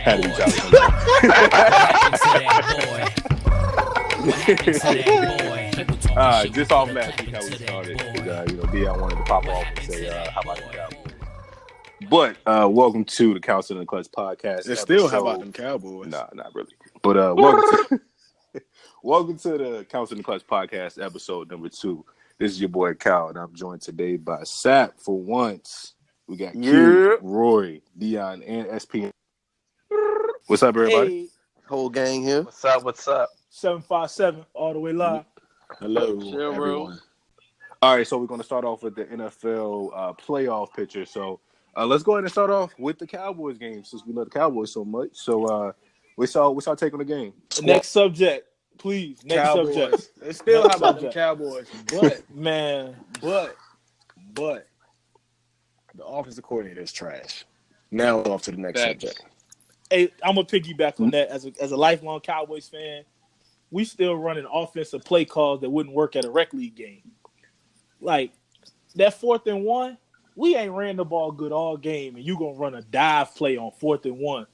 Happy boy? Johnson. What happened to that boy? What happened to that boy? People talking shit, Just what off happened last week to how we that started, boy? because Dion wanted to pop off and say, "How about the Cowboys?" But welcome to the Council and the Clutch podcast. It's still how about them Cowboys? Nah, not really. But welcome to the Council and the Clutch podcast, episode number 2. This is your boy Cal, and I'm joined today by Sap for once. We got Q, Roy, Dion, and SP. What's up, everybody? Hey, Whole gang here. What's up? What's up? 757 all the way live. Hello, Chill, everyone. All right, so we're going to start off with the NFL playoff picture. So let's go ahead and start off with the Cowboys game, since we love the Cowboys so much. So what's our take on the game? Next subject, please. Next Cowboys. subject. It's still Next how about them subject. Cowboys? But Man, the offensive coordinator is trash. Now off to the next subject. hey, I'm gonna piggyback on that. As a lifelong Cowboys fan, we still running offensive play calls that wouldn't work at a rec league game. Like that 4th and 1, we ain't ran the ball good all game, and you gonna run a dive play on 4th and 1.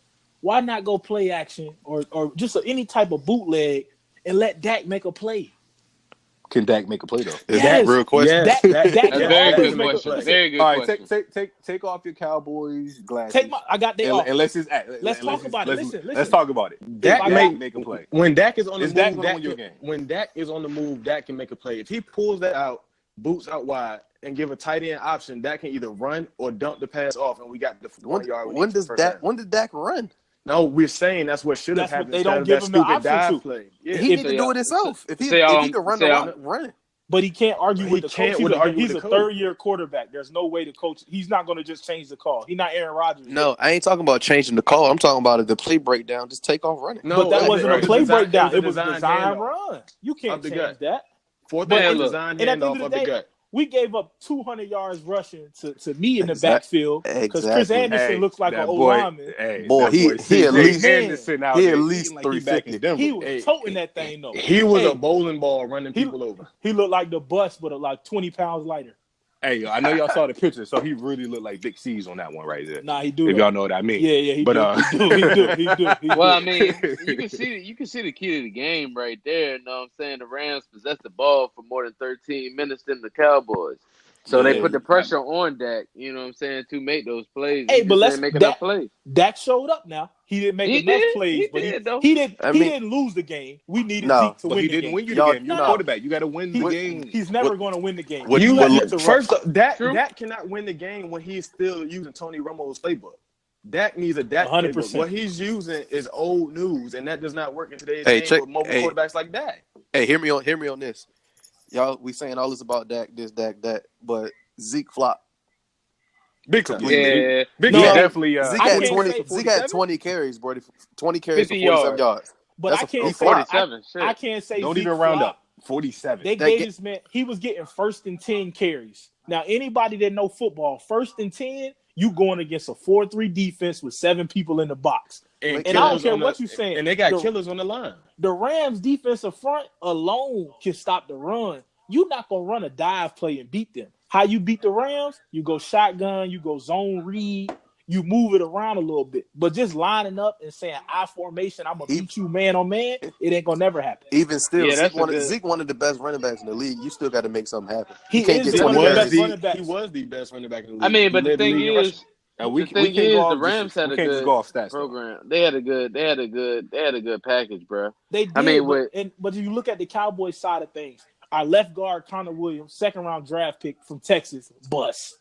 Why not go play action or just any type of bootleg and let Dak make a play? Can Dak make a play, though? Is that real question? Dak That's can a very always good make a question. play. Very good All right, question. take off your Cowboys glasses. I got they off. and let's just Let's talk about it. Listen. Let's talk about it. Dak make a play. When Dak is on the Is Dak move, gonna win your game? when Dak is on the move, Dak can make a play. If he pulls that out, boots out wide, and give a tight end option, Dak can either run or dump the pass off, and we got the 1 yard. When did Dak run? No, we're saying that's what should have That's what happened. they don't instead of give that him the stupid option dive to. play. Yeah. He need to do it himself. If he could run the route, run it. But he can't argue with the coach. He's a coach. third-year quarterback. There's no way the coach. He's not going to just change the call. He's not Aaron Rodgers. No, I ain't talking about changing the call. I'm talking about the play breakdown. Just take off running. But that wasn't a play breakdown. It was design design handoff. run. You can't Of the change gut. that. Fourth Man, and look. design And at the end handoff of the of the day, gut. we gave up 200 yards rushing to me in the Exact- backfield because Chris exactly. Anderson looks like an old lineman. Boy, he at least- Anderson out he there at least eating like he back in 350. Denver. He was toting that thing though. He was Hey, a bowling ball running people over. He looked like the bus, but like 20 pounds lighter. Hey, I know y'all saw the picture, so he really looked like Big C's on that one right there. Nah, he do. If though. y'all know what I mean. Yeah, he But, do. He do. Well, I mean, you can see the key to the game right there. You know what I'm saying? The Rams possessed the ball for more than 13 minutes than the Cowboys. So they put the pressure on Dak, you know what I'm saying, to make those plays. Hey, but let's make enough plays. Dak showed up now. He didn't make enough plays, but he didn't lose the game. We needed Zeke to But win he the game. didn't win you the game. You're a quarterback. You got to win the game. He's never going to win the game. Dak cannot win the game when he's still using Tony Romo's playbook. Dak needs a Dak 100%. playbook. What he's using is old news, and that does not work in today's Hey, game with mobile quarterbacks like Dak. Hey, hear me on this. Y'all, we saying all this about Dak, that, but Zeke flop. Big time. Yeah. Definitely. Zeke had 20 carries, bro. 20 carries for 47 yards. But I can't say 47. I can't say Don't Zeke even round flop. up. 47. They gave this man. He was getting 1st and 10 carries. Now anybody that know football, 1st and 10, you going against a 4-3 defense with 7 people in the box. And I don't care what you're saying. And they got killers on the line. The Rams defensive front alone can stop the run. You're not going to run a dive play and beat them. How you beat the Rams? You go shotgun, you go zone read, you move it around a little bit. But just lining up and saying I formation, I'm going to beat you man on man, it ain't going to never happen. Even still, Yeah, Zeke one of the best running backs in the league. You still got to make something happen. He can't is get one 20 of the yards. best running backs. He was the best running back in the league. I mean, but He the led thing league in is, rushing. the Rams had a good go off stats, program. They had a good package, bro. They did, I mean, but if you look at the Cowboys side of things, our left guard Connor Williams, 2nd-round draft pick from Texas, bust.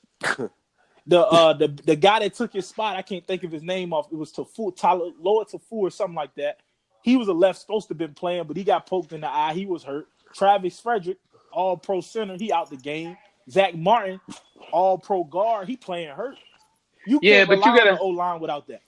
The guy that took his spot, I can't think of his name off. It was Loa Tafu or something like that. He was a left supposed to have been playing, but he got poked in the eye. He was hurt. Travis Frederick, all-pro center, he out the game. Zach Martin, all-pro guard, he playing hurt. You can't rely on the O-line without that.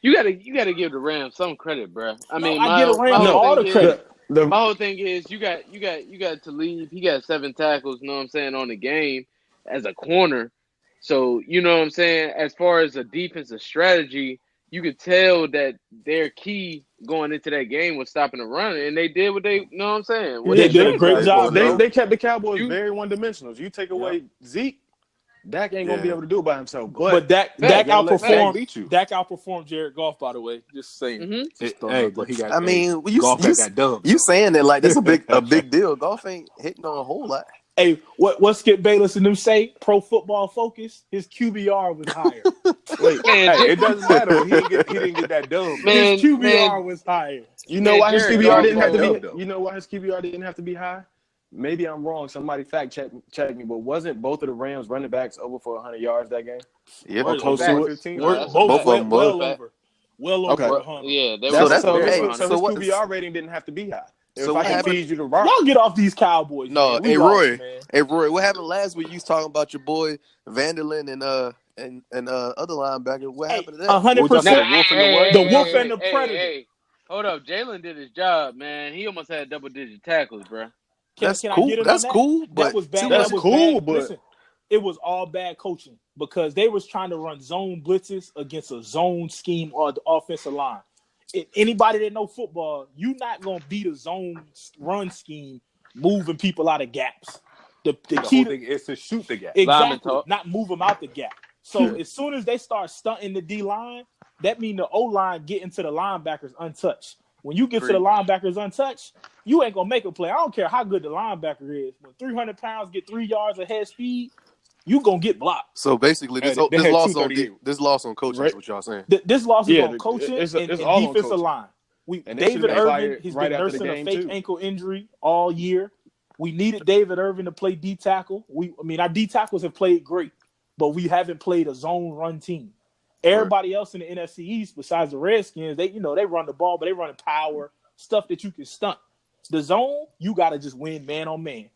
You gotta give the Rams some credit, bro. I give the Rams all the credit. My whole thing is you got to leave. He got 7 tackles, you know what I'm saying, on the game as a corner. So, you know what I'm saying, as far as a defensive strategy, you could tell that their key going into that game was stopping the run, and they did what they, you know what I'm saying? They did a great job. They kept the Cowboys very one-dimensional. You take away Zeke, Dak ain't gonna be able to do it by himself. But Dak Dak beat you. outperformed Jared Goff, by the way. Just saying. Mm-hmm. But he got. I mean, Goff got dubs. You saying that like that's a big deal. Golf ain't hitting on a whole lot. Hey, what Skip Bayless and them say? Pro Football Focus. His QBR was higher. Wait, it doesn't matter. He didn't get that dub. His QBR was higher. You know why his QBR didn't have to be? though. You know why his QBR didn't have to be high? Maybe I'm wrong. Somebody fact check me. But wasn't both of the Rams running backs over for 100 yards that game? Yeah, Or close to it. 15. Both of them well was. over. Well over 100. Yeah, they So were. his So what- QBR rating didn't have to be high. So if what I can happened- feed you the rock. Y'all get off these Cowboys. No, man. We hey lost, Roy. man. Hey Roy, what happened last week? You was talking about your boy Vanderlyn and other linebacker. What happened to that? 100%. The Wolf and the Predator. Hey, hold up, Jalen did his job, man. He almost had double-digit tackles, bro. That's Can I cool. get in That's on that? cool. That But was bad. That's That was cool, bad. but- Listen, it was all bad coaching because they was trying to run zone blitzes against a zone scheme or the offensive line. Anybody that know football, you're not gonna beat a zone run scheme moving people out of gaps. The The key whole to, thing is to shoot the gap. Lineman exactly, talk. not move them out the gap. So as soon as they start stunting the D line, that means the O line getting to the linebackers untouched. When you get to the linebackers untouched, you ain't gonna make a play. I don't care how good the linebacker is. When 300 pounds get 3 yards of head speed, you gonna get blocked. so basically, this They had loss 238. on coaching Right. is what y'all saying. This loss is Yeah, on coaching it's and all on defensive coaching. line. And they David should've been Irvin, fired he's right been after the nursing a game, fake too. ankle injury all year. We needed David Irvin to play D tackle. Our D tackles have played great, but we haven't played a zone run team. Everybody else in the NFC East, besides the Redskins, they run the ball, but they run power stuff that you can stunt. The zone, you got to just win man on man.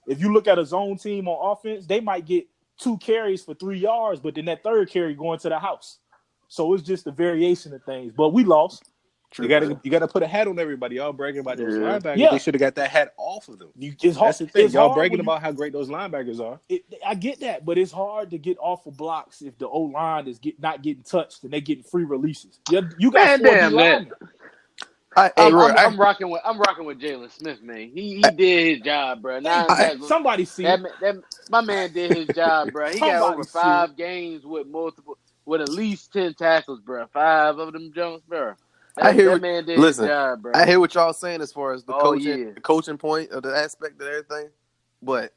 If you look at a zone team on offense, they might get 2 carries for 3 yards, but then that third carry going to the house. So it's just a variation of things. But we lost. You gotta put a hat on everybody. Y'all bragging about those linebackers. Yeah. They should have got that hat off of them. It's hard. That's the thing. It's Y'all hard bragging when you- about how great those linebackers are. I get that, but it's hard to get off of blocks if the O line is not getting touched and they getting free releases. You got 4 damn D that. linemen. I'm rocking with Jalen Smith, man. He did his job, bro. Somebody see it. My man did his job, bro. He got Somebody over see 5 games with at least 10 tackles, bro. 5 of them Jones, bro. That man did his job, bro. I hear what y'all saying as far as the Oh, coaching point of the aspect of everything, but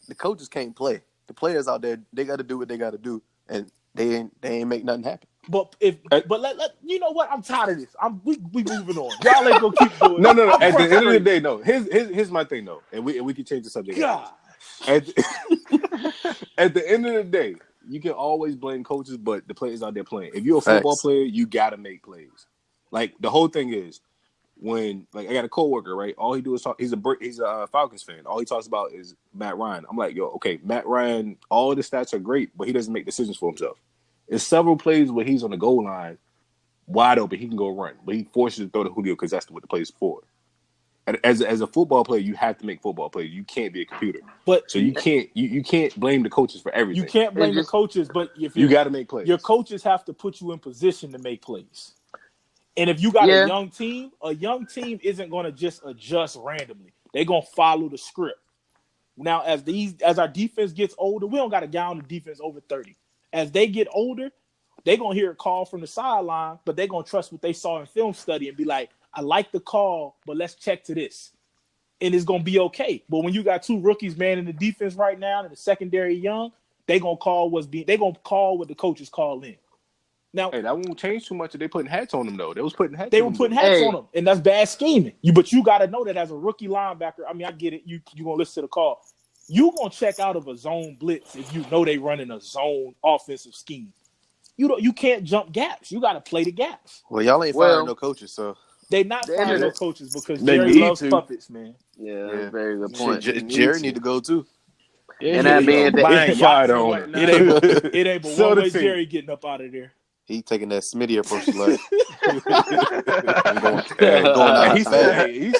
the coaches can't play. The players out there, they got to do what they got to do, and they ain't make nothing happen. But let you know what? I'm tired of this. We moving on. Y'all ain't gonna keep doing. No. I'm At the end of the frustrated. day, no. Here's my thing though, and we can change the subject. God. At the end of the day, you can always blame coaches, but the players out there playing. If you're a football Facts. player, you gotta make plays. Like the whole thing is when I got a coworker, right? All he do is talk. He's a Falcons fan. All he talks about is Matt Ryan. I'm like, yo, okay, Matt Ryan. All the stats are great, but he doesn't make decisions for himself. There's several plays where he's on the goal line, wide open. He can go run, but he forces to throw to Julio because that's what the play's for. And as a football player, you have to make football plays. You can't be a computer. But So you can't blame the coaches for everything. you can't blame the coaches. But if You got to make plays. your coaches have to put you in position to make plays. And if you got a young team isn't going to just adjust randomly. They're going to follow the script. Now, as our defense gets older, we don't got a guy on the defense over 30. As they get older, they're going to hear a call from the sideline, but they're going to trust what they saw in film study and be like, I like the call, but let's check to this. And it's going to be okay. But when you got 2 rookies, man, in the defense right now, and the secondary young, they're going to call what the coaches call in. Now, hey, that won't change too much if they putting hats on them, though. They were putting hats on them, and that's bad scheming. But you got to know that as a rookie linebacker, I mean, I get it. You're going to listen to the call. You're going to check out of a zone blitz if you know they running a zone offensive scheme. You can't jump gaps. You got to play the gaps. Well, y'all ain't firing no coaches, so. They not firing no coaches because They Jerry need loves to. puppets, man. Yeah, that's a very good point. Jerry need to go, too. Yeah, And I mean, fired on It ain't but Sell one the way team. Jerry getting up out of there. He taking that Smitty approach to life.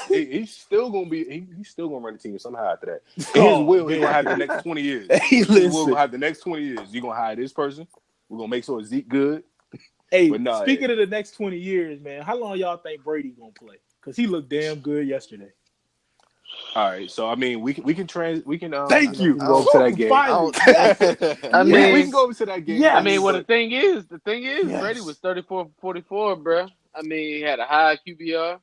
He's still gonna be. He's still gonna run the team somehow after that. His will. He's gonna have the next 20 years. His will gonna have the next 20 years. You're gonna hire this person. We're gonna make sure Zeke good. Hey, But nah, speaking of the next 20 years, man, how long y'all think Brady gonna play? Because he looked damn good yesterday. All right, so I mean, we can Thank you. go over to that game. Finally. I We mean, can go over to that game. Yes. I mean, well, the but thing is, Yes. Brady was 34 for 44, bro. I mean, he had a high QBR.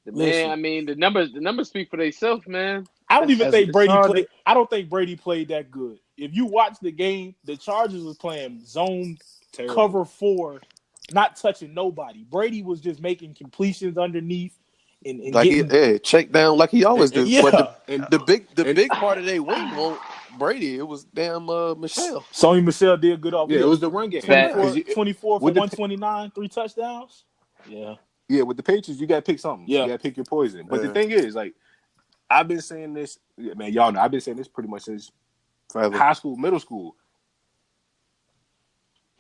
Listen. Man, I mean, the numbers speak for themselves, man. I don't even think Brady hard played. I don't think Brady played that good. If you watch the game, the Chargers was playing zone terrible. cover 4, not touching nobody. Brady was just making completions underneath and Like getting check down like he always do. Yeah. But And the big part of their wing won't Brady. It was damn Michelle. Sony Michelle did good off. yeah, it was the run game. 24 for with the- 129, 3 touchdowns. Yeah. Yeah, with the Patriots, you got to pick something. Yeah. You got to pick your poison. But Yeah. the thing is, like, I've been saying this, man. Y'all know I've been saying this pretty much since Forever. high school, middle school.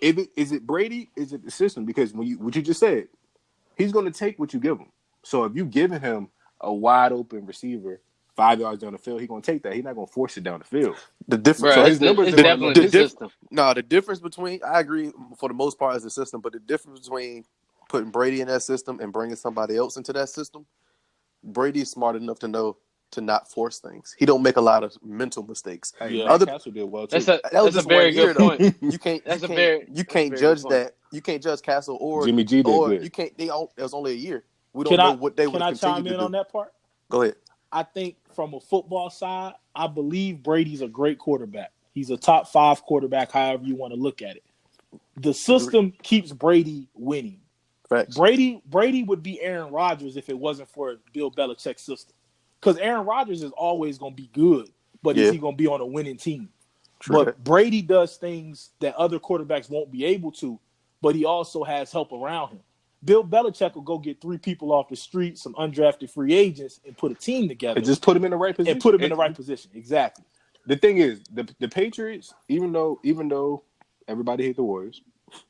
Is it Brady? Is it the system? Because what you just said, he's going to take what you give him. So if you giving him a wide open receiver 5 yards down the field, he's going to take that. He's not going to force it down the field. The difference. Bro, his numbers it's are definitely the the system. The difference between I agree for the most part is the system, but the difference between putting Brady in that system and bringing somebody else into that system, Brady's smart enough to know to not force things. He don't make a lot of mental mistakes. Hey, Yeah. Matt Castle did well too. That's That was a just very 1 year, good point. though. You can't That's a very judge good point. that. You can't judge Castle or Jimmy G did or good. you can't. It was only a year. We don't know what they would Can I continue chime to in do. on that part? Go ahead. I think from a football side, I believe Brady's a great quarterback. He's a top 5 quarterback, however you want to look at it. The system keeps Brady winning. Facts. Brady would be Aaron Rodgers if it wasn't for Bill Belichick's system. Because Aaron Rodgers is always going to be good, but is he going to be on a winning team? True. But Brady does things that other quarterbacks won't be able to, but he also has help around him. Bill Belichick will go get 3 people off the street, some undrafted free agents, and put a team together. And just put him in the right position. And put him in the right position. Exactly. The thing is, the Patriots, even though everybody hates the Warriors,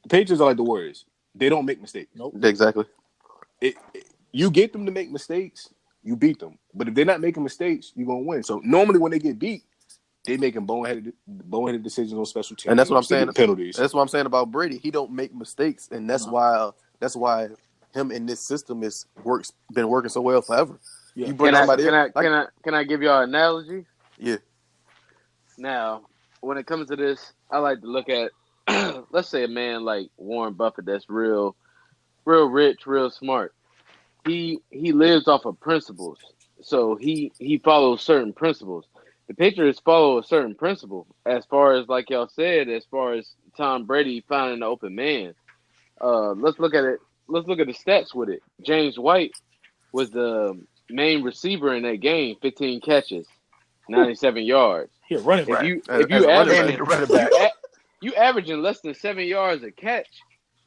the Patriots are like the Warriors. They don't make mistakes. Nope. Exactly. You get them to make mistakes, you beat them. But if they're not making mistakes, you're gonna win. So normally when they get beat, they making boneheaded decisions on special teams. And that's what I'm They saying. get penalties. That's what I'm saying about Brady. He don't make mistakes, and that's why him in this system been working so well forever. Yeah. You bring somebody in, Can I give y'all an analogy? Yeah. Now, when it comes to this, I like to look at, let's say a man like Warren Buffett that's real rich, real smart. He lives off of principles. So he follows certain principles. The Patriots follow a certain principle as far as, like y'all said, as far as Tom Brady finding the open man. Let's look at it. Let's look at the stats with it. James White was the main receiver in that game, 15 catches, 97 yards. Here, running back. If you averaging less than 7 yards a catch,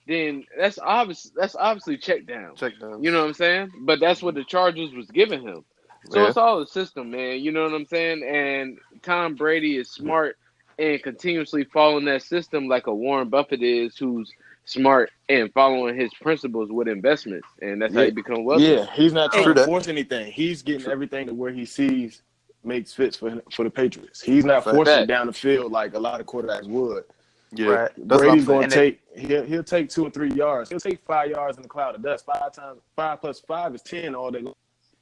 then that's obviously check down. You know what I'm saying? But that's what the Chargers was giving him. So it's all a system, man. You know what I'm saying? And Tom Brady is smart and continuously following that system like a Warren Buffett is, who's smart and following his principles with investments. And that's how you become wealthy. Yeah, he's not trying to force anything. He's getting everything to where he sees makes fits for the Patriots. He's not forcing it down the field like a lot of quarterbacks would. Yeah. Right. Brady's going to take he'll take 2 or 3 yards. He'll take 5 yards in the cloud of dust. 5 plus 5 is 10 all day long.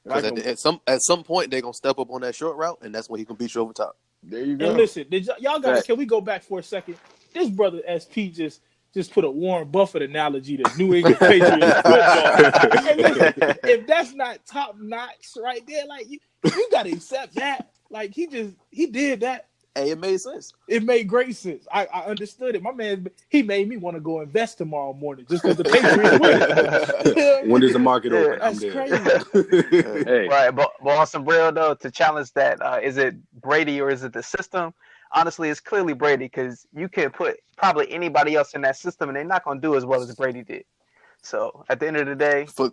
At some point they're gonna step up on that short route, and that's when he can beat you over top. There you go. And listen, y'all guys, can we go back for a second? This brother SP just put a Warren Buffett analogy to New England Patriots football. And listen, if that's not top notch right there, like you gotta accept that. Like he did that. Hey, it made sense. It made great sense. I understood it. My man, he made me want to go invest tomorrow morning just because the Patriots win. When does the market open? That's I'm crazy. Hey. Right, but on some real though, to challenge that, is it Brady or is it the system? Honestly, it's clearly Brady, because you could put probably anybody else in that system and they're not going to do as well as Brady did. So at the end of the day, for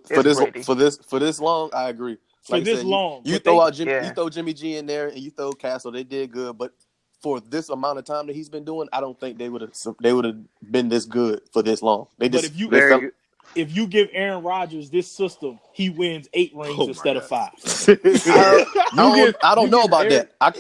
this long, I agree. Like this long, you throw Jimmy G in there and you throw Castle, they did good, but for this amount of time that he's been doing, I don't think they would have been this good for this long. if you give Aaron Rodgers this system, he wins 8 rings instead of 5. I don't know about that. I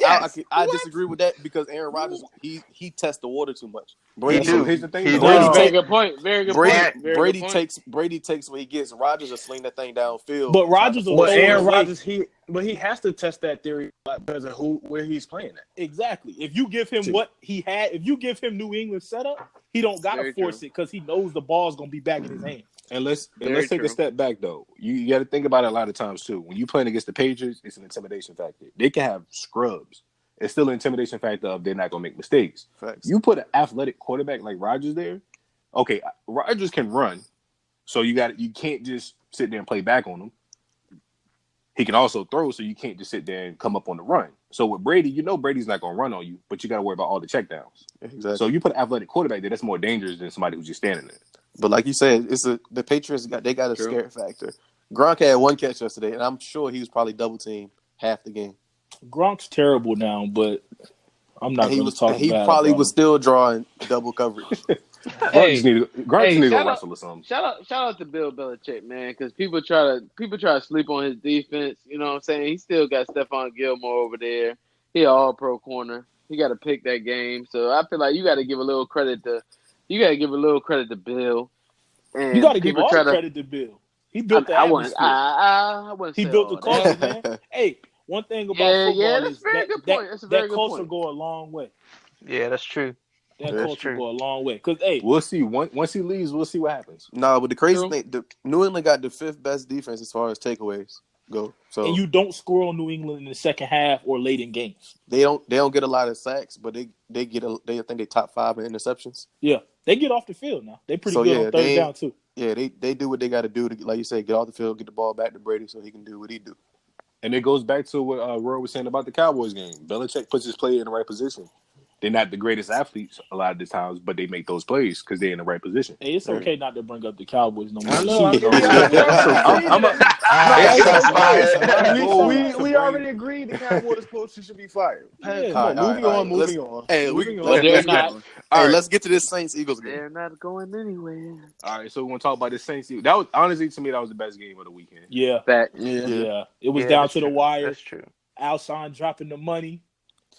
What? disagree with that because Aaron Rodgers he tests the water too much. Brady, do. here's the thing. He though. do. Brady Very take- good point. Very good point. Very Brady good point. Brady takes what he gets. Rodgers will sling that thing downfield. But Rodgers will Well, throw Aaron it away. Rodgers, he has to test that theory because of where he's playing at. Exactly. If you give him what he had, if you give him New England setup, he don't gotta Very force true. it because he knows the ball's gonna be back in his hand. And let's Very take true. a step back though. You got to think about it a lot of times too. When you playing against the Patriots, it's an intimidation factor. They can have scrubs. It's still an intimidation factor of they're not gonna make mistakes. Facts. You put an athletic quarterback like Rodgers there. Okay, Rodgers can run, so you can't just sit there and play back on him. He can also throw, so you can't just sit there and come up on the run. So with Brady, Brady's not gonna run on you, but you got to worry about all the checkdowns. Exactly. So you put an athletic quarterback there, that's more dangerous than somebody who's just standing there. But like you said, the Patriots got a True. scare factor. Gronk had one catch yesterday, and I'm sure he was probably double teamed half the game. Gronk's terrible now, but I'm not going to talk He bad probably about was him. still drawing double coverage. Hey, Gronk just need to shout go wrestle or something. Shout out to Bill Belichick, man, because people try to sleep on his defense. You know what I'm saying? He still got Stephon Gilmore over there. He an all-pro corner. He got to pick that game. So I feel like you got to give a little credit to Bill. And You got to give people all try the to- credit to Bill. He built the I wouldn't. atmosphere. I wouldn't. He say built all the that. culture, man. Hey, one thing about Yeah, football that's is a very that, good point. That's a very that good culture point. go a long way. Yeah, that's true. That That's culture true. go a long way. Because, hey, We'll see. Once he leaves, we'll see what happens. No, but the crazy True. thing, New England got the 5th best defense as far as takeaways go. So and you don't score on New England in the second half or late in games. they don't get a lot of sacks, but they I think they top 5 in interceptions. Yeah, they get off the field now. They pretty So, good yeah, on third down, too. Yeah, they do what they got to do to, like you said, get off the field, get the ball back to Brady so he can do what he do. And it goes back to what Roy was saying about the Cowboys game. Belichick puts his player in the right position. They're not the greatest athletes a lot of the times, but they make those plays because they're in the right position. Hey, it's okay not to bring up the Cowboys no more. I know. We already agreed the Cowboys coaches should be fired. Yeah. Come on, All moving right. on, moving on. Hey, Moving on. But they're not. Hey, let's get to this Saints-Eagles game. They're not going anywhere. All right, so we're going to talk about this Saints. That was, honestly, to me, that was the best game of the weekend. Yeah, Fact. yeah. It was Yeah, down that's to the true. wire. That's true. Alshon dropping the money.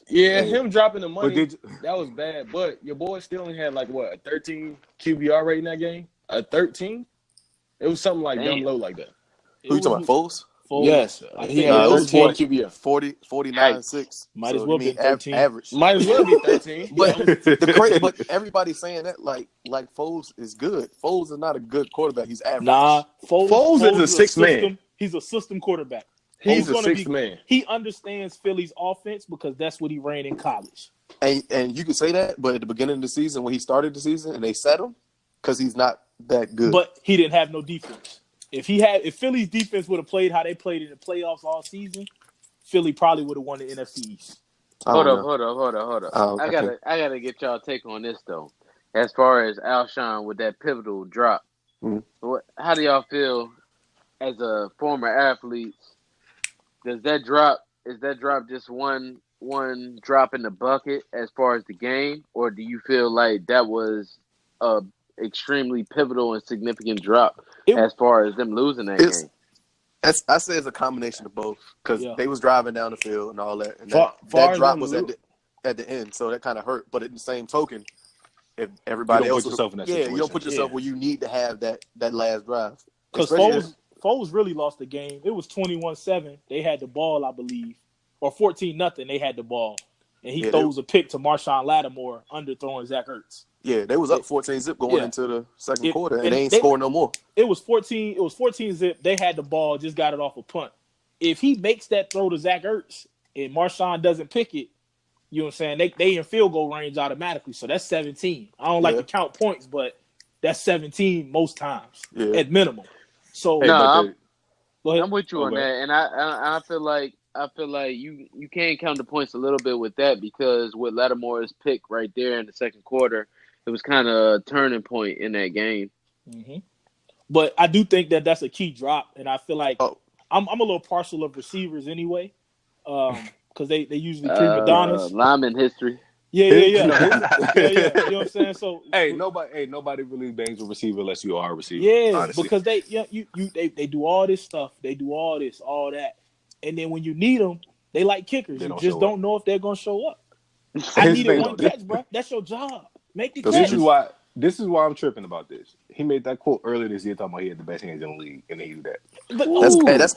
Yeah, him dropping the money, But that was bad. But your boy still only had a 13 QBR rate in that game? A 13? It was something like dumb low like that. Who you talking about, Foles? Foles? Yes, I he think had it was 13 QBR. 49-6. Might as So, well I mean, be 13. average. Might as well be 13. But everybody's saying that like Foles is good. Foles is not a good quarterback. He's average. Nah, Foles is a sixth man. system. He's a system quarterback. He's a gonna sixth man. He understands Philly's offense because that's what he ran in college. And you could say that, but at the beginning of the season, when he started the season, and they set him because he's not that good. But he didn't have no defense. If Philly's defense would have played how they played in the playoffs all season, Philly probably would have won the NFC East. Hold up. Oh, I gotta get y'all take on this though. As far as Alshon with that pivotal drop, how do y'all feel as a former athlete? Is that drop just one drop in the bucket as far as the game, or do you feel like that was a extremely pivotal and significant drop as far as them losing that game? I say it's a combination of both because they was driving down the field and all that, and that drop was at the end, so that kind of hurt. But at the same token, if everybody else, yourself in that situation. you don't put yourself where you need to have that last drive. Because Foles really lost the game. It was 21-7. They had the ball, I believe, or 14-0. They had the ball, and he throws a pick to Marshawn Lattimore, underthrowing Zach Ertz. Yeah, they was up 14-0 going into the second quarter, and they ain't scoring no more. It was 14. It was 14-0. They had the ball, just got it off a punt. If he makes that throw to Zach Ertz and Marshawn doesn't pick it, you know what I'm saying? They in field goal range automatically. So that's 17. I don't like to count points, but that's 17 most times at minimum. So I'm with you on that, and I feel like you can count the points a little bit with that because with Lattimore's pick right there in the second quarter, it was kind of a turning point in that game. Mm-hmm. But I do think that that's a key drop, and I feel like I'm a little partial of receivers anyway, because they usually prima donnas. Lineman history. Yeah. You know, Yeah. You know what I'm saying? So nobody really bangs a receiver unless you are a receiver. yeah, honestly. because they do all this stuff. They do all this, all that, and then when you need them, they like kickers. They You don't just show don't know if they're gonna show up. I Here's the needed thing, one though. catch, bro. That's your job. Make the This catch. This is why I'm tripping about this. He made that quote earlier this year talking about he had the best hands in the league, and then he do that. But That's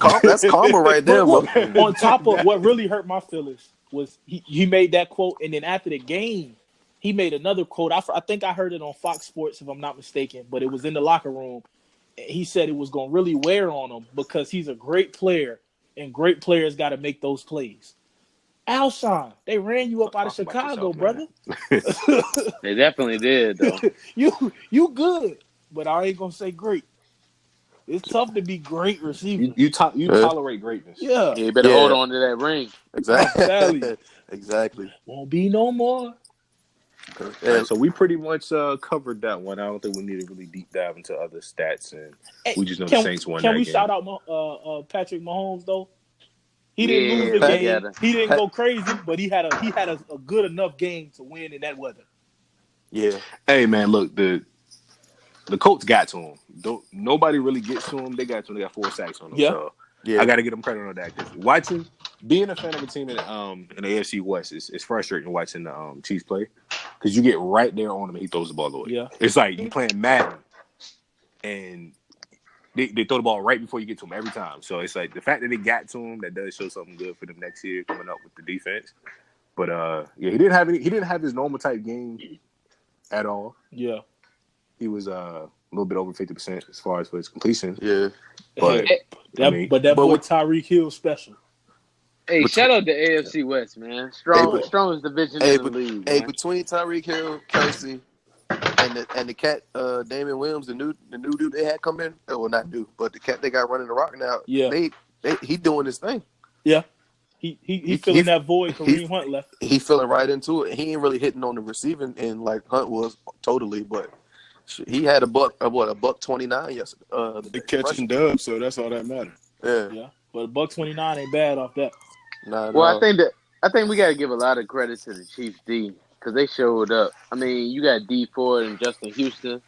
karma right there, but bro. look, on top of what really hurt my feelings was he made that quote, and then after the game, he made another quote. I think I heard it on Fox Sports, if I'm not mistaken, but it was in the locker room. He said it was going to really wear on him because he's a great player, and great players got to make those plays. Alshon, they ran you up out of Talk about Chicago, yourself, brother. They definitely did, though. You good, but I ain't gonna say great. It's tough to be great receiver. You tolerate greatness. Yeah, You better hold on to that ring. Exactly. Exactly. won't be no more. Yeah. So we pretty much covered that one. I don't think we need to really deep dive into other stats, and we just know the Saints won that game. Can we shout out Patrick Mahomes though? He didn't lose the we game. gotta. He didn't go crazy, but he had a good enough game to win in that weather. Yeah. Hey man, look, the Colts got to him. Nobody really gets to him. They got to him. They got 4 sacks on him. Yeah. So Yeah. I got to give them credit on that. Because being a fan of a team in the AFC West is frustrating watching the Chiefs play because you get right there on him and he throws the ball away. Yeah. It's like you playing Madden and they throw the ball right before you get to him every time. So it's like the fact that they got to him, that does show something good for them next year coming up with the defense. But he didn't have his normal type game at all. Yeah. He was a little bit over 50% as far as for his completion. Yeah. But That boy Tyreek Hill special. Hey, shout out to AFC West, man. Strongest division in the league. Hey, Man. between Tyreek Hill, Kelsey, and the cat Damon Williams, the new dude they had come in. Well, not new, but the cat they got running the rock now. Yeah. He doing his thing. Yeah. He filling that void Kareem Hunt left. He filling right into it. He ain't really hitting on the receiving and like Hunt was totally, but he had a $1.29 yesterday. The catching dub, so that's all that matters. Yeah. But $1.29 ain't bad off that. Nah, Well, I think we got to give a lot of credit to the Chiefs D because they showed up. I mean, you got D Ford and Justin Houston.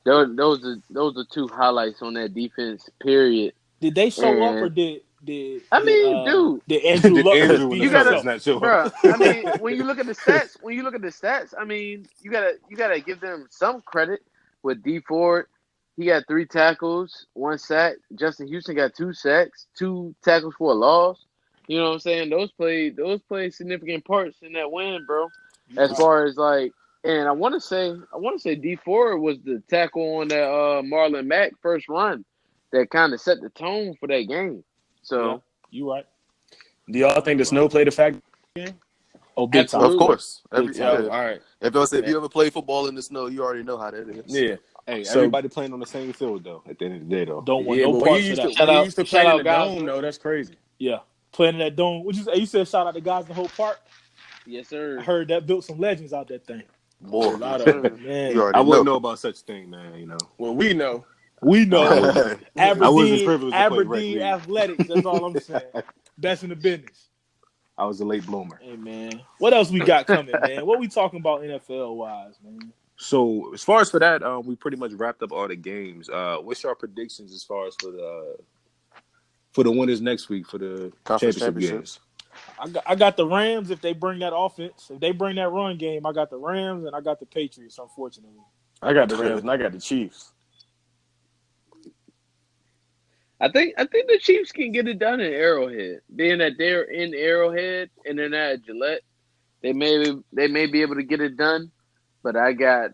Those are 2 highlights on that defense. Period. Did they show up or did dude, did Andrew Luck you gotta, not sure. bro. I mean, when you look at the stats, I mean, you gotta give them some credit. With D Ford, he got 3 tackles, 1 sack. Justin Houston got 2 sacks, 2 tackles for a loss. You know what I'm saying? Those played significant parts in that win, bro. As far as like, and I want to say D Ford was the tackle on that Marlon Mack first run that kind of set the tone for that game. So yeah, you right. Do y'all think the snow played a factor? Oh, big time. Of course. All right. If you ever play football in the snow, you already know how that is. Yeah. Hey, So- everybody playing on the same field though. At the end of the day, though. Don't want Yeah, no but parts we of used that. to, we used to play shout in out the guys. dome, though. That's crazy. Yeah, playing in that dome. You said shout out to guys in Hope Park. yes, sir. I heard that built some legends out that thing. Boy, A lot of them. Man, you already I wouldn't know. know about such thing, man. You know. Well, we know. we know I wasn't privileged to play rec Aberdeen league. Athletics. That's all I'm saying. Best in the business. I was a late bloomer. Hey man, what else we got coming, man? What we talking about NFL wise, man? So as far as for that, we pretty much wrapped up all the games. What's your predictions as far as for the winners next week for the Conference championship championships. games? I got the Rams if they bring that offense. If they bring that run game, I got the Rams and I got the Patriots. Unfortunately, I got the Rams and I got the Chiefs. I think the Chiefs can get it done in Arrowhead. Being that they're in Arrowhead and they're not at Gillette, they may be able to get it done. But I got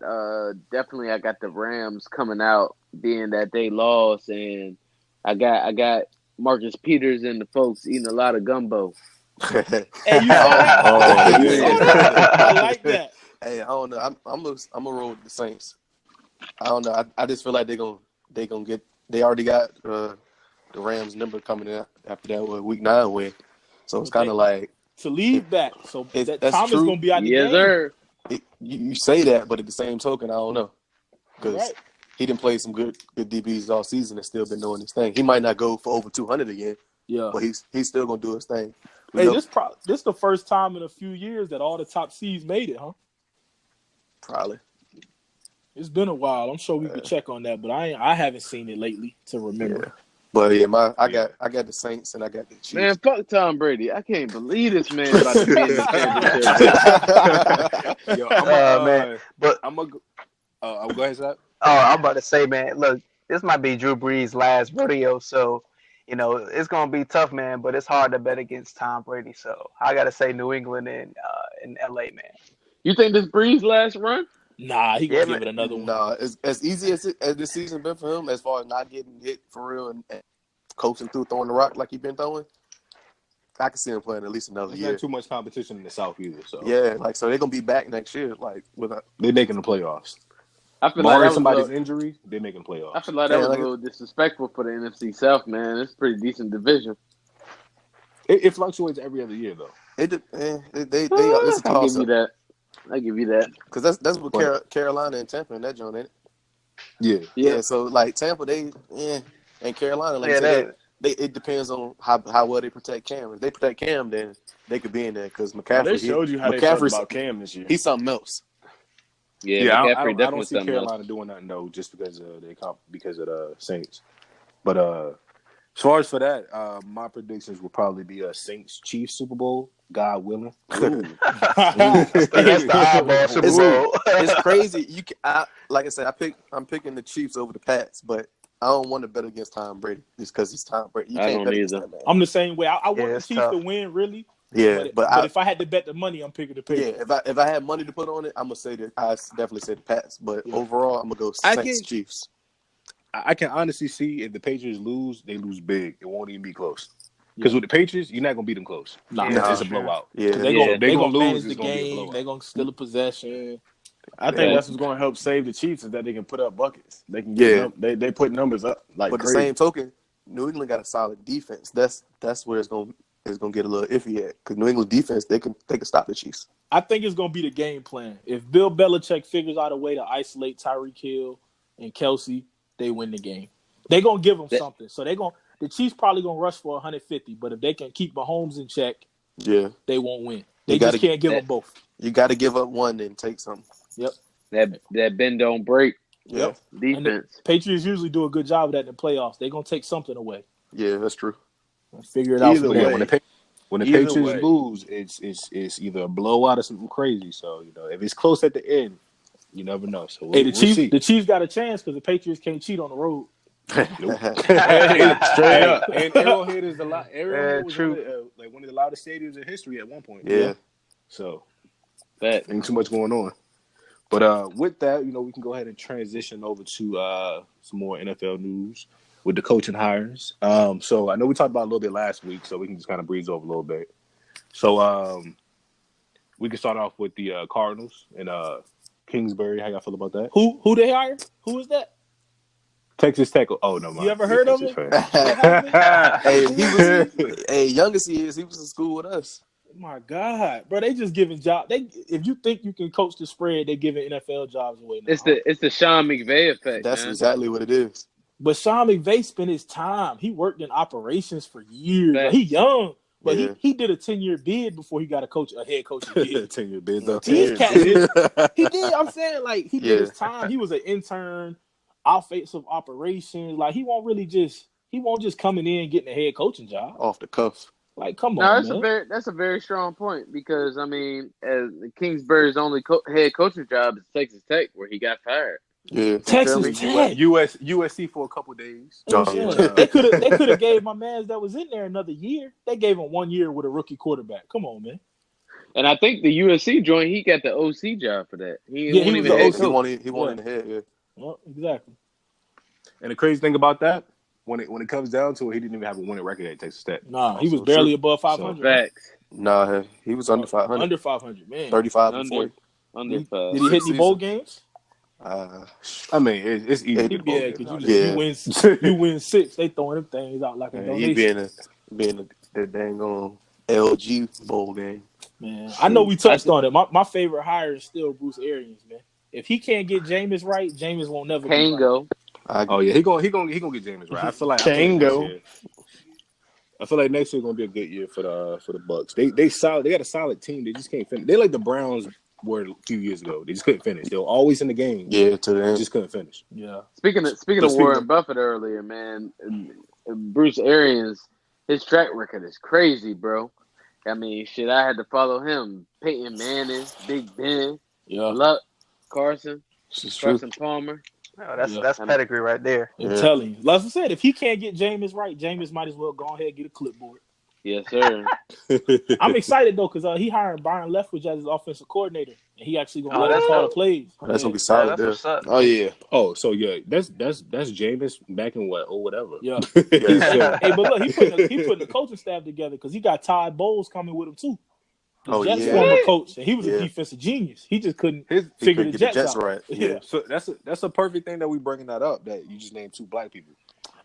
definitely I got the Rams coming out, being that they lost, and I got Marcus Peters and the folks eating a lot of gumbo. hey, you saw that? You saw that? I like that. Hey, I don't know. I'm gonna roll with the Saints. I don't know. I just feel like they gonna get. They already got the Rams number coming in after that week 9 win. So it's kind of like to lead back. So that that's Thomas true. gonna be out the Yes, game. sir. You say that, but at the same token, I don't know because Right. he didn't play some good DBs all season and still been doing his thing. He might not go for over 200 again, Yeah. but he's still gonna do his thing. Hey, this the first time in a few years that all the top seeds made it, huh? Probably. It's been a while. I'm sure we could check on that, but I haven't seen it lately to remember. Yeah. But yeah, I got the Saints and I got the Chiefs. Man, fuck Tom Brady. I can't believe this man about to be in the championship. Yo, I'm gonna go ahead, Zach. Oh, I'm about to say, man, look, this might be Drew Brees' last rodeo, so it's gonna be tough, man. But it's hard to bet against Tom Brady, so I gotta say New England and LA, man. You think this Brees last run? Nah, he can give it another one. Nah, as easy as this season been for him, as far as not getting hit for real and coasting through throwing the rock like he been throwing, I can see him playing at least another year. Not too much competition in the South either. So yeah, so they're gonna be back next year. They're making the playoffs. I feel Barring like somebody's injury, they're making playoffs. I feel like that was a little disrespectful for the NFC South, man. It's a pretty decent division. It fluctuates every other year though. It's a I toss give you that. I give you that. Because that's what Carolina and Tampa and that joint, ain't it? Yeah. So like Tampa, and Carolina, like it depends on how well they protect Cam. If they protect Cam, then they could be in there because McCaffrey. They showed you how they felt about Cam this year. He's something else. Yeah, I don't see Carolina doing nothing though, just because of the Saints. But as far as for that, my predictions will probably be a Saints Chiefs Super Bowl, God willing. That's the eyeball Super Bowl. It's crazy. Like I said, I'm picking the Chiefs over the Pats, but I don't want to bet against Tom Brady just because it's Tom Brady. You can't bet against that man. I'm the same way. I want the Chiefs to win, really. Yeah, but if I had to bet the money, I'm picking the Patriots. Yeah, if I had money to put on it, I'm gonna say that I definitely say the Pats. But overall, I'm gonna go Saints Chiefs. I can honestly see if the Patriots lose, they lose big. It won't even be close. Because with the Patriots, you're not gonna beat them close. It's a blowout. Yeah, they're gonna lose. It's gonna be a blowout. They're gonna steal a possession. I think that's what's going to help save the Chiefs is that they can put up buckets. They can they put numbers up like. But crazy. the same token, New England got a solid defense. That's where it's gonna get a little iffy at because New England defense they can stop the Chiefs. I think it's gonna be the game plan. If Bill Belichick figures out a way to isolate Tyreek Hill and Kelsey, they win the game. They're gonna give them something. So the Chiefs probably gonna rush for 150, but if they can keep Mahomes in check, they won't win. They just can't give them both. You got to give up one and take something. Yep. That bend don't break. Yep. Defense. Patriots usually do a good job of that in the playoffs. They're gonna take something away. Yeah, that's true. Figure it out. When the Patriots lose, it's either a blowout or something crazy. So if it's close at the end, you never know. So the Chiefs got a chance because the Patriots can't cheat on the road. Straight up. And Arrowhead is Arrowhead was one of the loudest stadiums in history at one point. Yeah. So that ain't too much going on. But with that, we can go ahead and transition over to some more NFL news with the coaching hires. So I know we talked about it a little bit last week, so we can just kind of breeze over a little bit. So we can start off with the Cardinals and Kingsbury. How y'all feel about that? Who they hired? Who is that? Texas Tech. Oh no, you ever heard of him? Youngest he was in school with us. My God, bro, they just giving jobs. If you think you can coach the spread, they giving NFL jobs away now. It's the Sean McVay effect. That's exactly what it is. But Sean McVay spent his time. He worked in operations for years. He young, but he did a 10-year bid before he got a head coaching bid. 10-year bid though. He did. I'm saying he did his time. He was an intern, offensive operations. Like he won't just coming in and getting a head coaching job off the cuff. Like, come on, that's a very strong point because Kingsbury's only head coaching job is Texas Tech, where he got fired. Yeah, Texas Tech, USC for a couple days. They could have gave my man that was in there another year. They gave him 1 year with a rookie quarterback. Come on, man. And I think the USC joint, he got the OC job for that. He was the OC. He won in the head. Yeah. Well, exactly. And the crazy thing about that, when it comes down to it, he didn't even have a winning record at Texas Tech. Nah, he was barely above 500. Facts. Nah, he was under 500. Under 500, man. 35 and 40. Under 5. Did he hit any bowl games? I mean, it's easy. You win 6. They throwing them things out like a donation. He being the dang on LG bowl game. Man, I know we touched on it. My favorite hire is still Bruce Arians, man. If he can't get Jameis right, Jameis won't never Kango. Oh yeah, he gonna get Jameis right. I feel like Kango. I feel like next year gonna be a good year for the Bucks. They solid. They got a solid team. They just can't finish. They like the Browns were a few years ago. They just couldn't finish. They were always in the game. Yeah, to the end. Just couldn't finish. Yeah. Speaking of Warren Buffett earlier, man, Bruce Arians, his track record is crazy, bro. I mean, shit, I had to follow him. Peyton Manning, Big Ben, Luck, Carson Palmer. No, that's pedigree right there. I'm telling you. Like I said, if he can't get Jameis right, Jameis might as well go ahead and get a clipboard. Yes, sir. I'm excited though because he hired Byron Leftwich as his offensive coordinator, and he actually gonna let him call the plays. That's gonna be solid. That's what's up. Oh yeah. Oh, so yeah, that's Jameis back in what or whatever. Yeah. Yeah. Hey, but look, he putting the coaching staff together because he got Todd Bowles coming with him too. The Jets former coach, and he was a defensive genius. He just couldn't figure the Jets out. Right. Yeah. So that's a perfect thing that we bringing that up. That you just named two black people.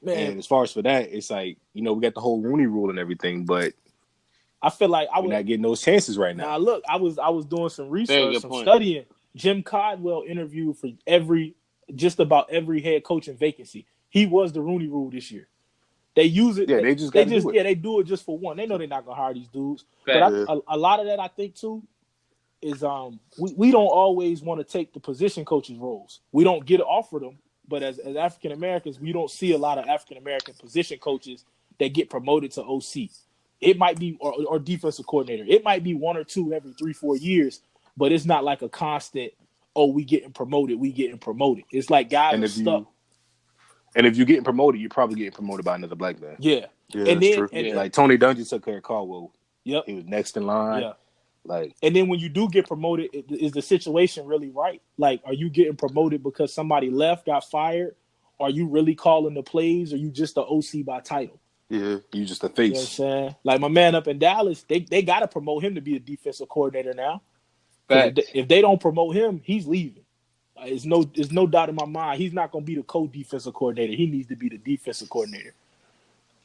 Man. And as far as for that, it's like, we got the whole Rooney Rule and everything, but I feel like we're not getting those chances right now. Now look, I was doing some research, some studying. Jim Caldwell interviewed for just about every head coaching vacancy. He was the Rooney Rule this year. They use it. Yeah, they do it just for one. They know they're not gonna hire these dudes. But a lot of that I think too is we don't always want to take the position coaches roles. We don't get offered them. But as African Americans, we don't see a lot of African American position coaches that get promoted to OC. It might be or defensive coordinator. It might be one or two every 3-4 years, but it's not like a constant. Oh, we getting promoted. It's like guys are stuck. And if you're getting promoted, you're probably getting promoted by another black man. Yeah. And then like Tony Dungy took care of Caldwell. Yep. He was next in line. Yeah. And then when you do get promoted, is the situation really right? Like, are you getting promoted because somebody left, got fired? Are you really calling the plays? Or you just the OC by title? Yeah, you just a face. You know what I'm saying? Like my man up in Dallas, they got to promote him to be a defensive coordinator now. If they don't promote him, he's leaving. There's no doubt in my mind he's not going to be the co-defensive coordinator. He needs to be the defensive coordinator.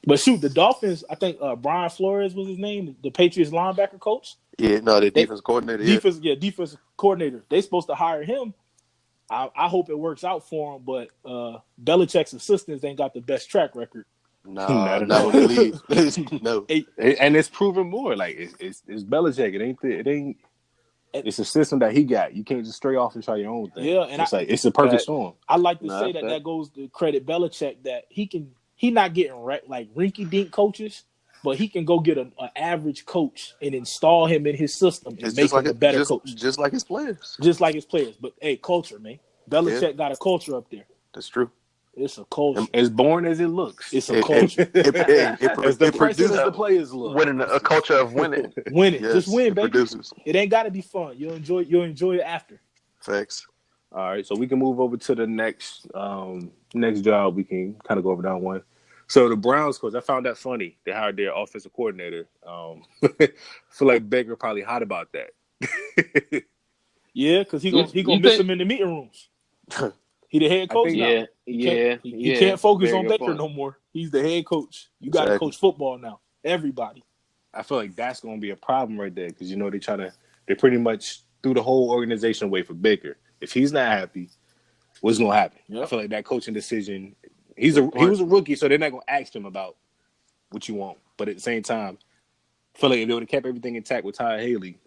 But shoot, the Dolphins, I think Brian Flores was his name, the Patriots linebacker coach. Yeah, no, the defense coordinator. Defensive coordinator. They supposed to hire him. I hope it works out for him, but Belichick's assistants ain't got the best track record. No, not believe. No, and it's proven more. Like it's Belichick. It ain't. It's a system that he got. You can't just stray off and try your own thing. Yeah, and it's a perfect storm. I like to say that goes to credit Belichick that he not getting like rinky-dink coaches, but he can go get an average coach and install him in his system and make him a better coach. Just like his players. But hey, culture, man. Belichick got a culture up there. That's true. It's a culture. As boring as it looks. It's a culture. It produces the players look. Winning a culture of winning. Winning. Yes, just win, baby. Produces. It ain't got to be fun. You'll enjoy it after. Facts. All right, so we can move over to the next job. We can kind of go over that one. So the Browns coach, I found that funny. They hired their offensive coordinator. I feel like Baker probably hot about that. Yeah, because he gonna miss him in the meeting rooms. He the head coach now. He can't focus on Baker no more. He's the head coach. You got to coach football now. Everybody. I feel like that's going to be a problem right there because they pretty much threw the whole organization away for Baker. If he's not happy, what's going to happen? Yep. I feel like that coaching decision. He was a rookie, so they're not going to ask him about what you want. But at the same time, I feel like if they would have kept everything intact with Ty Haley,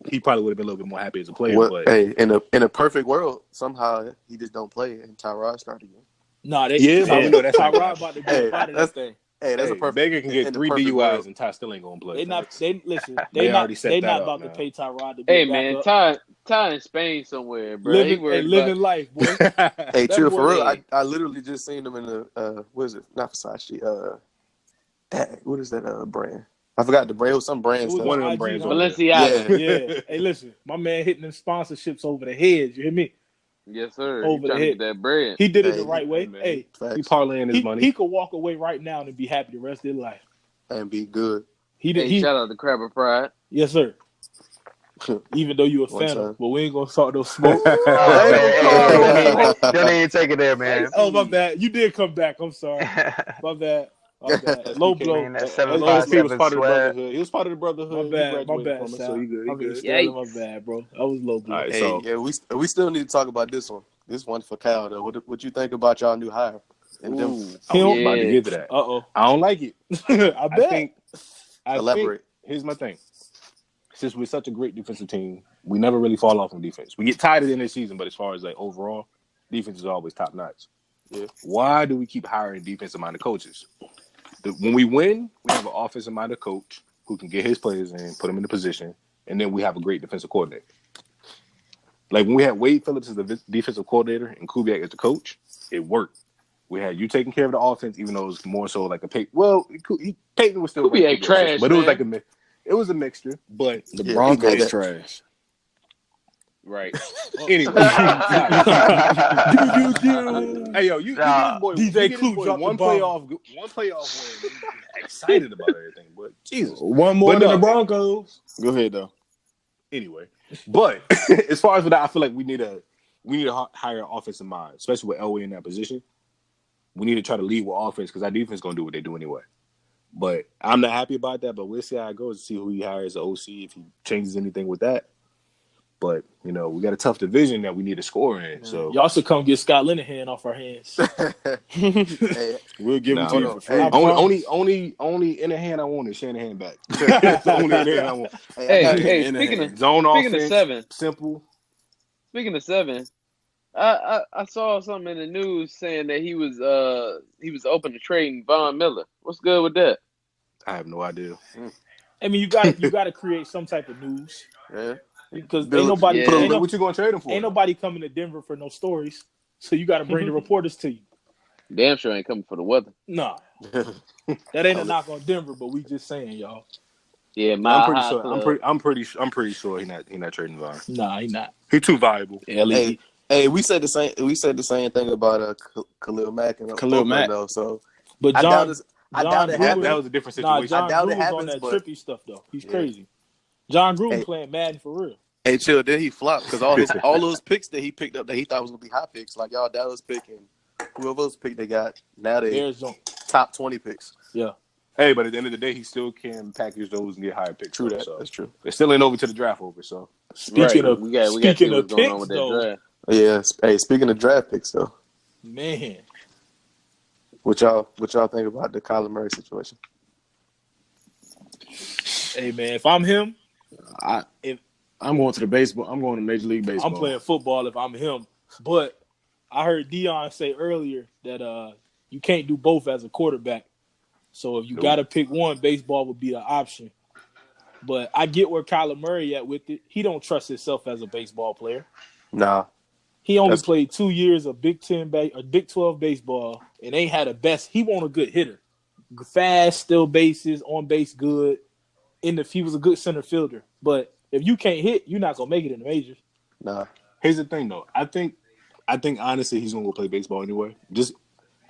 he probably would have been a little bit more happy as a player. Well, but hey, in a perfect world, somehow he just don't play and Tyrod start again. No, we know that's Tyrod about to get out of that thing. Hey, that's a perfect. Baker can get 3 DUIs world. And Ty still ain't gonna play. They not about to pay Tyrod to Hey man, Ty in Spain somewhere, bro. Living life, boy. Hey, chill for real. I literally just seen him in the what is it? Not Versace. What is that brand? I forgot the brand. It was some brand. One of them brands. Balenciaga. Yeah. Hey, listen, my man hitting them sponsorships over the head. You hear me? Yes, sir. Over the head. That bread. He did it the right way. Hey, he parlaying his money. He could walk away right now and be happy the rest of his life and be good. Shout out to Crabber Pride. Yes, sir. Even though you a fan of, but we ain't gonna talk no smoke. Don't even take it there, man. Oh my bad. You did come back. I'm sorry. My bad. Low blow. He was part of the brotherhood. He was part of the brotherhood. My bad. So you good. My bad, bro. I was low blow. Right, we still need to talk about this one. This one for Cal though. What you think about y'all new hire? And then I was about to get to that. Uh-oh. I don't like it. I bet. I elaborate. think, here's my thing. Since we're such a great defensive team, we never really fall off on defense. We get tired at the end of the season, but as far as like overall, defense is always top notch. Yeah. Why do we keep hiring defensive-minded coaches? When we win, we have an offensive-minded coach who can get his players in, put them in the position, and then we have a great defensive coordinator. Like when we had Wade Phillips as the defensive coordinator and Kubiak as the coach, it worked. We had you taking care of the offense, even though it was more so like a Peyton. Well, Peyton was still Kubiak trash, but it was man. like it was a mixture. But The Yeah, Broncos he got trash. right. Anyway, hey yo, you Nah, get this boy, DJ you get this Clue boy dropped one the bomb. playoff win. Excited about everything, but Jesus. One more But than no. the Broncos. Go ahead though. Anyway, but as far as for that, I feel like we need to hire an offensive mind, especially with Elway in that position. We need to try to lead with offense because our defense is going to do what they do anyway. But I'm not happy about that. But we'll see how it goes. See who he hires the OC if he changes anything with that. But we got a tough division that we need to score in. So Y'all should come get Scott Linehan off our hands. Hey, We'll give Nah, it to you hold for on. free. Only in the hand I want is Shanahan back. That's the only in the hand I want. Hey, in the speaking hand. of Zone speaking offense, of seven, simple. speaking of seven, I saw something in the news saying that he was open to trading Von Miller. What's good with that? I have no idea. I mean, you gotta create some type of news yeah. because ain't Build- nobody Yeah. ain't, no- What you going to trade him for? ain't nobody coming to Denver for no stories. So you got to bring the reporters to you. Damn sure ain't coming for the weather. Nah, that ain't a knock on Denver, but we just saying, y'all. Yeah, I'm pretty sure. I'm pretty sure he not trading Von. Nah, he not. He too valuable. Hey, we said the same. We said the same thing about Khalil Mack and Khalil Oakland, Mack. though. So But I doubt John, it. I doubt it Gruden- happens. That was a different Nah, situation. John I doubt it Gruden's on happens, that but- trippy stuff though. He's Yeah. crazy. John Gruden Hey. playing Madden for real. Hey, chill. Then he flopped because all those picks that he picked up that he thought was gonna be high picks, like y'all Dallas pick and whoever else pick they got, now they Arizona. top 20 picks. Yeah. Hey, but at the end of the day, he still can package those and get higher picks. True though, that. So That's true. it still ain't over to the draft over. So Speaking of we got to see speaking what's of going on picks with that though, draft. Yeah. Hey, speaking of draft picks, though, man, what y'all think about the Kyler Murray situation? hey man, if I'm him, I'm going to the baseball. I'm going to Major League Baseball. I'm playing football if I'm him. But I heard Dion say earlier that you can't do both as a quarterback. So if you got to pick one, baseball would be the option. But I get where Kyler Murray at with it. He don't trust himself as a baseball player. Nah. He only That's- played 2 years of Big 12 baseball and ain't had a best. He wasn't a good hitter. Fast, steal bases, on base good. He was a good center fielder. But if you can't hit, you're not gonna make it in the majors. Nah. here's the thing, though. I think honestly he's gonna go play baseball anyway.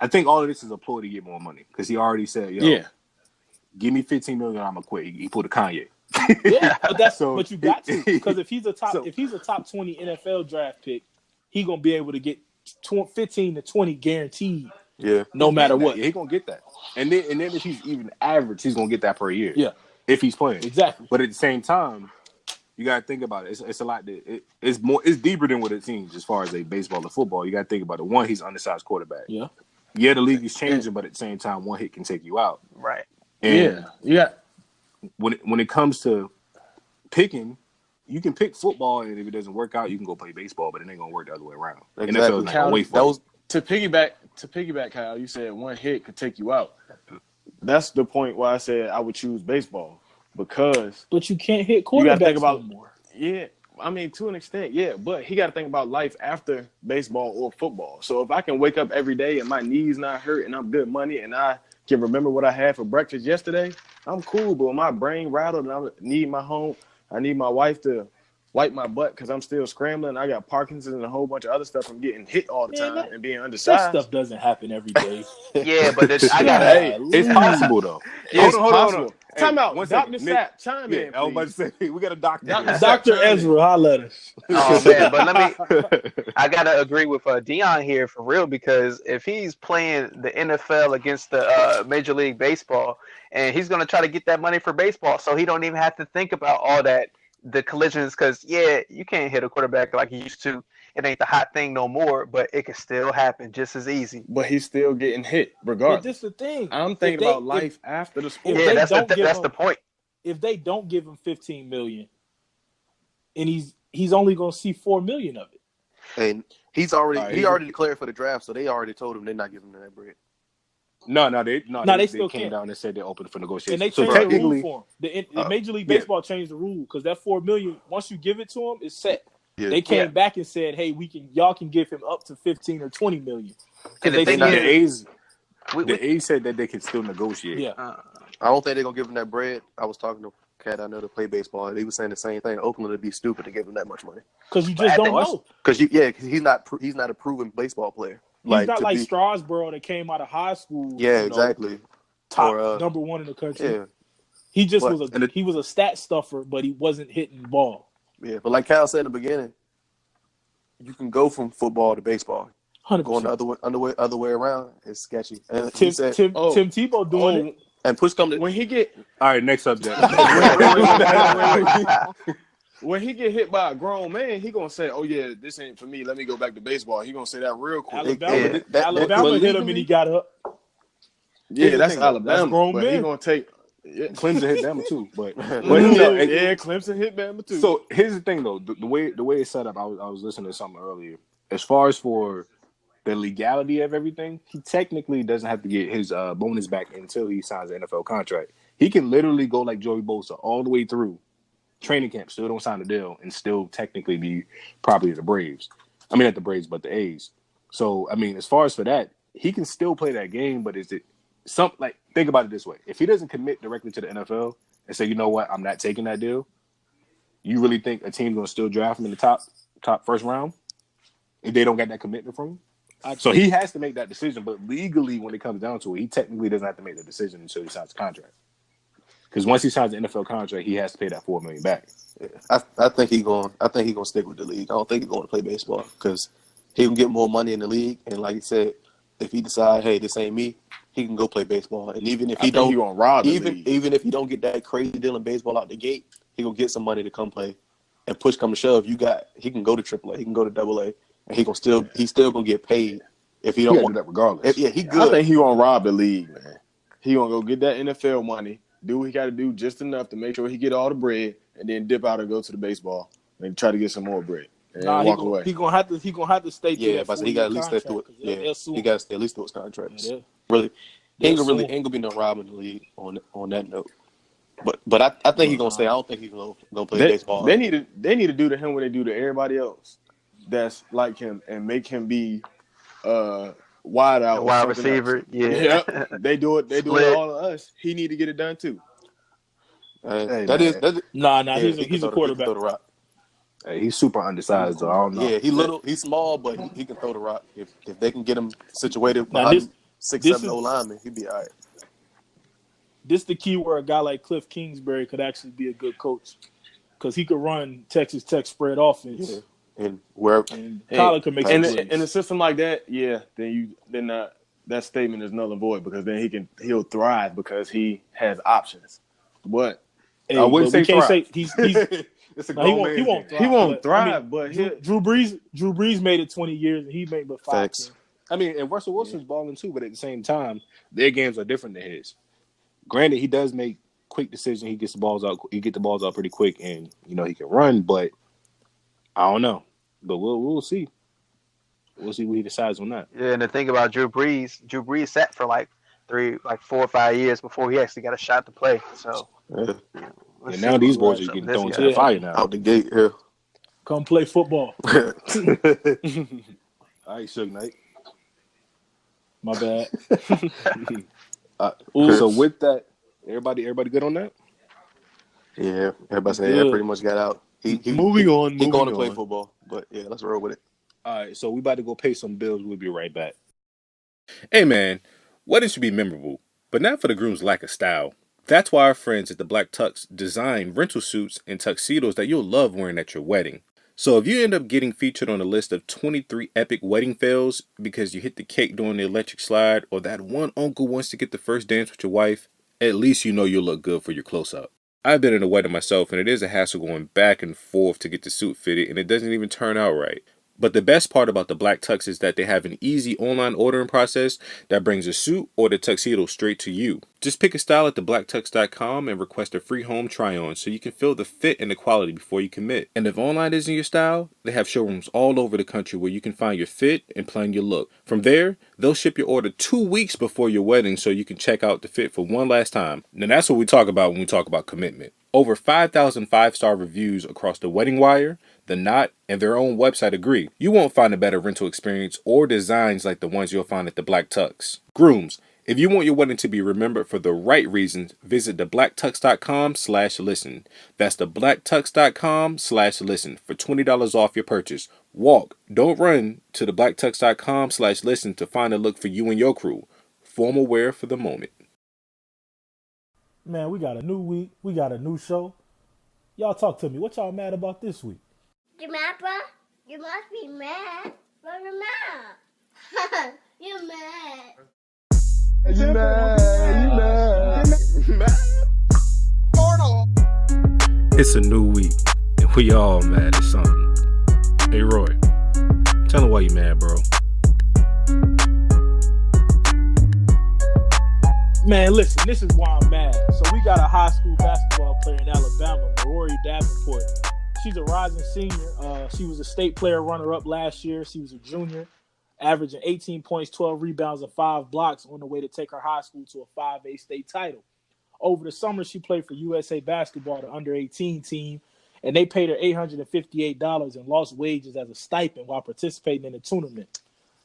I think all of this is a ploy to get more money because he already said, "Yo, give me $15 million, I'm gonna quit." He pulled a Kanye. Yeah, but So- but you got to because if he's a top 20 NFL draft pick, he gonna be able to get 15 to 20 guaranteed, Yeah. no matter what. Yeah, he gonna get that. And then if he's even average, he's gonna get that per year. Yeah, if he's playing exactly. But at the same time, you gotta think about it. It's a lot. It's deeper than what it seems as far as a baseball or football. You gotta think about it. One, he's an undersized quarterback. Yeah, the league is changing, but at the same time, one hit can take you out. Right. And Yeah. when it comes to picking, you can pick football, and if it doesn't work out, you can go play baseball, but it ain't gonna work the other way around. Exactly. NFL is not gonna wait for you. To piggyback, Kyle, you said one hit could take you out. That's the point why I said I would choose baseball because but you can't hit you got quarterbacks to think about anymore. yeah. I mean, to an extent, yeah, but he got to think about life after baseball or football. So if I can wake up every day and my knees not hurt and I'm good money and I can remember what I had for breakfast yesterday, I'm cool. But when my brain rattled and I need my wife to wipe my butt because I'm still scrambling. I got Parkinson's and a whole bunch of other stuff from getting hit all the time and being That undersized. stuff doesn't happen every day. Yeah, but I got Hey, it's possible though. It's Hold on. possible. Time out. one Dr. second. Nick, Sapp, chime in, I was about to say we got a doctor. Dr. here. Dr. Ezra, holla at us. Oh man, but I gotta agree with Dion here for real because if he's playing the NFL against the Major League Baseball and he's gonna try to get that money for baseball, so he don't even have to think about all that the collisions because you can't hit a quarterback like you used to. it ain't the hot thing no more, but it can still happen just as easy. But he's still getting hit But regardless. this the thing. I'm thinking about life after the sport. If Yeah, they that's don't give that's him, the point. if they don't give him $15 million, and he's only gonna see $4 million of it. And he already right, declared for the draft, so they already told him they're not giving him that bread. They still came can't. down and said they're open for negotiation. And they So changed the technically, rule for him. The Major League Baseball changed the rule because that $4 million, once you give it to him, it's set. Yeah. They came back and said, "Hey, y'all can give him up to 15 or 20 million." And They the thing see- is, The A's said that they can still negotiate. yeah, I don't think they're gonna give him that bread. I was talking to a cat I know to play baseball, and he was saying the same thing. Oakland would be stupid to give him that much money because you just don't know. because he's not a proven baseball player. He's not like Strasburg that came out of high school. Yeah, exactly. Top Or, number one in the country. Yeah, He just But- he was a stat stuffer, but he wasn't hitting the ball. yeah. But like Cal said in the beginning, you can go from football to baseball. 100%. Going the other way around is sketchy. And Tim he said, Tebow doing it. and push come to when he get All right, next subject. when he get hit by a grown man, he gonna say, "Oh yeah, this ain't for me. Let me go back to baseball." He gonna say that real quick. Alabama hit him and he got up. Yeah, that's thing, Alabama. that's grown but men. he gonna take. Yeah. Clemson hit them too, but Yeah, Clemson hit Bama too. So here's the thing, though. The way it's set up, I was listening to something earlier. As far as for the legality of everything, he technically doesn't have to get his bonus back until he signs an NFL contract. He can literally go like Joey Bosa all the way through training camp, still don't sign a deal, and still technically be probably the Braves. I mean, not the Braves, but the A's. So, I mean, as far as for that, he can still play that game, but is it think about it this way. If he doesn't commit directly to the NFL and say, you know what, I'm not taking that deal, you really think a team's going to still draft him in the top first round if they don't get that commitment from him? So he has to make that decision, but legally, when it comes down to it, he technically doesn't have to make the decision until he signs the contract. Because once he signs the NFL contract, he has to pay that $4 million back. Yeah, I think he's gonna stick with the league. I don't think he's going to play baseball because he can get more money in the league. And like he said, if he decide, hey, this ain't me, he can go play baseball. And even if he don't, gonna rob the league. Even if he don't get that crazy deal in baseball out the gate, he gonna get some money to come play. And push come to shove, he can go to AAA, he can go to AA, and he's still gonna get paid if he don't want that regardless. he good. I think he gonna rob the league, man. He gonna go get that NFL money, do what he got to do just enough to make sure he get all the bread, and then dip out and go to the baseball and try to get some more bread and walk away. He gonna have to stay. Yeah, but he got at least stay through it. Yeah, he got to stay at least through his contracts. Really, he ain't gonna be no robbing the league on that note. But I think he's gonna stay. I don't think he's gonna play baseball. They need to do to him what they do to everybody else that's like him and make him be wide out, wide receiver. Else. Yeah, they do it. They do it all of us. He need to get it done too. Hey, he's a quarterback. Throw the rock. Hey, he's super undersized, though. I don't know. Yeah, he's small, but he can throw the rock. If they can get him situated Now, behind 6'7" lineman, he'd be all right. This is the key where a guy like Cliff Kingsbury could actually be a good coach because he could run Texas Tech spread offense. Yeah. And where Colin can make in some plays. a system like that, then that statement is null and void because then he'll thrive because he has options. But I wouldn't say thrive. He's It's a grown man. He won't thrive, but Drew Brees made it 20 years and he made but 5. Facts. I mean, and Russell Wilson's balling too, but at the same time, their games are different than his. Granted, he does make quick decisions. He gets the balls out. He get the balls out pretty quick, and he can run. But I don't know. But we'll see. We'll see what he decides on that. Yeah, and the thing about Drew Brees sat for like 4 or 5 years before he actually got a shot to play. So And now these boys are getting thrown into the fire now. Out the gate here. Come play football. All right, Suge Knight. My bad. So with that, everybody good on that? Yeah, everybody saying that pretty much got out. Moving on. He's going to play football, but yeah, let's roll with it. All right, so we about to go pay some bills. We'll be right back. Hey man, weddings should be memorable, but not for the groom's lack of style. That's why our friends at the Black Tux design rental suits and tuxedos that you'll love wearing at your wedding. So if you end up getting featured on a list of 23 epic wedding fails because you hit the cake during the electric slide, or that one uncle wants to get the first dance with your wife, at least you know you'll look good for your close-up. I've been in a wedding myself, and it is a hassle going back and forth to get the suit fitted, and it doesn't even turn out right. But the best part about the Black Tux is that they have an easy online ordering process that brings a suit or the tuxedo straight to you. Just pick a style at thebblacktux.com and request a free home try-on so you can feel the fit and the quality before you commit. And if online isn't your style, they have showrooms all over the country where you can find your fit and plan your look. From there, they'll ship your order 2 weeks before your wedding so you can check out the fit for one last time. Now that's what we talk about when we talk about commitment. Over 5,000 5-star reviews across the Wedding Wire, The Knot, and their own website agree. You won't find a better rental experience or designs like the ones you'll find at the Black Tux. Grooms, if you want your wedding to be remembered for the right reasons, visit thebblacktux.com/listen. That's thebblacktux.com/listen for $20 off your purchase. Walk, don't run to thebblacktux.com/listen to find a look for you and your crew. Formal wear for the moment. Man, we got a new week. We got a new show. Y'all talk to me. What y'all mad about this week? You mad, bro? You must be mad. Bro, you're mad. You're mad. You mad. It's a new week, and we all mad at something. Hey, Roy, tell him why you mad, bro. Man, listen, this is why I'm mad. So we got a high school basketball player in Alabama, Maori Davenport. She's a rising senior. She was a state player runner-up last year. She was a junior, averaging 18 points, 12 rebounds, and 5 blocks on the way to take her high school to a 5A state title. Over the summer, she played for USA Basketball, the under-18 team, and they paid her $858 in lost wages as a stipend while participating in the tournament.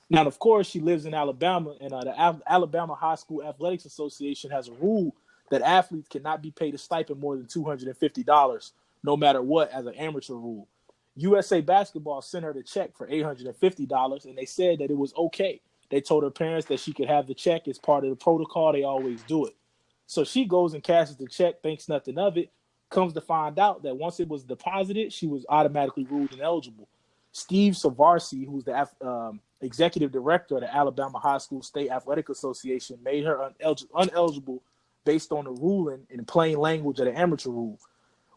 Now, of course, she lives in Alabama, and the Alabama High School Athletics Association has a rule that athletes cannot be paid a stipend more than $250, no matter what, as an amateur rule. USA Basketball sent her the check for $850, and they said that it was okay. They told her parents that she could have the check as part of the protocol. They always do it. So she goes and cashes the check, thinks nothing of it, comes to find out that once it was deposited, she was automatically ruled ineligible. Steve Savarsi, who's the executive director of the Alabama High School State Athletic Association, made her uneligible based on the ruling in plain language of the amateur rule.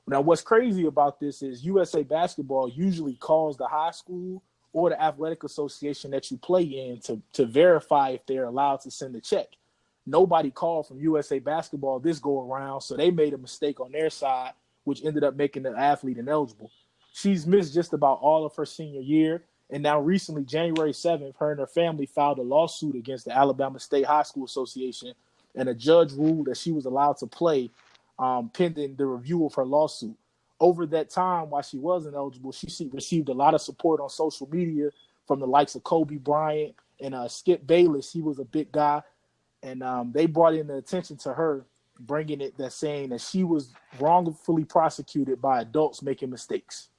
Now, what's crazy about this is USA Basketball usually calls the high school or the athletic association that you play in to verify if they're allowed to send a check. Nobody called from USA Basketball this go around, so they made a mistake on their side, which ended up making the athlete ineligible. She's missed just about all of her senior year, and now recently, January 7th, her and her family filed a lawsuit against the Alabama State High School Association, and a judge ruled that she was allowed to play pending the review of her lawsuit. Over that time, while she was ineligible, she received a lot of support on social media from the likes of Kobe Bryant and Skip Bayless. He was a big guy, and they brought in the attention to her, bringing it that saying that she was wrongfully prosecuted by adults making mistakes.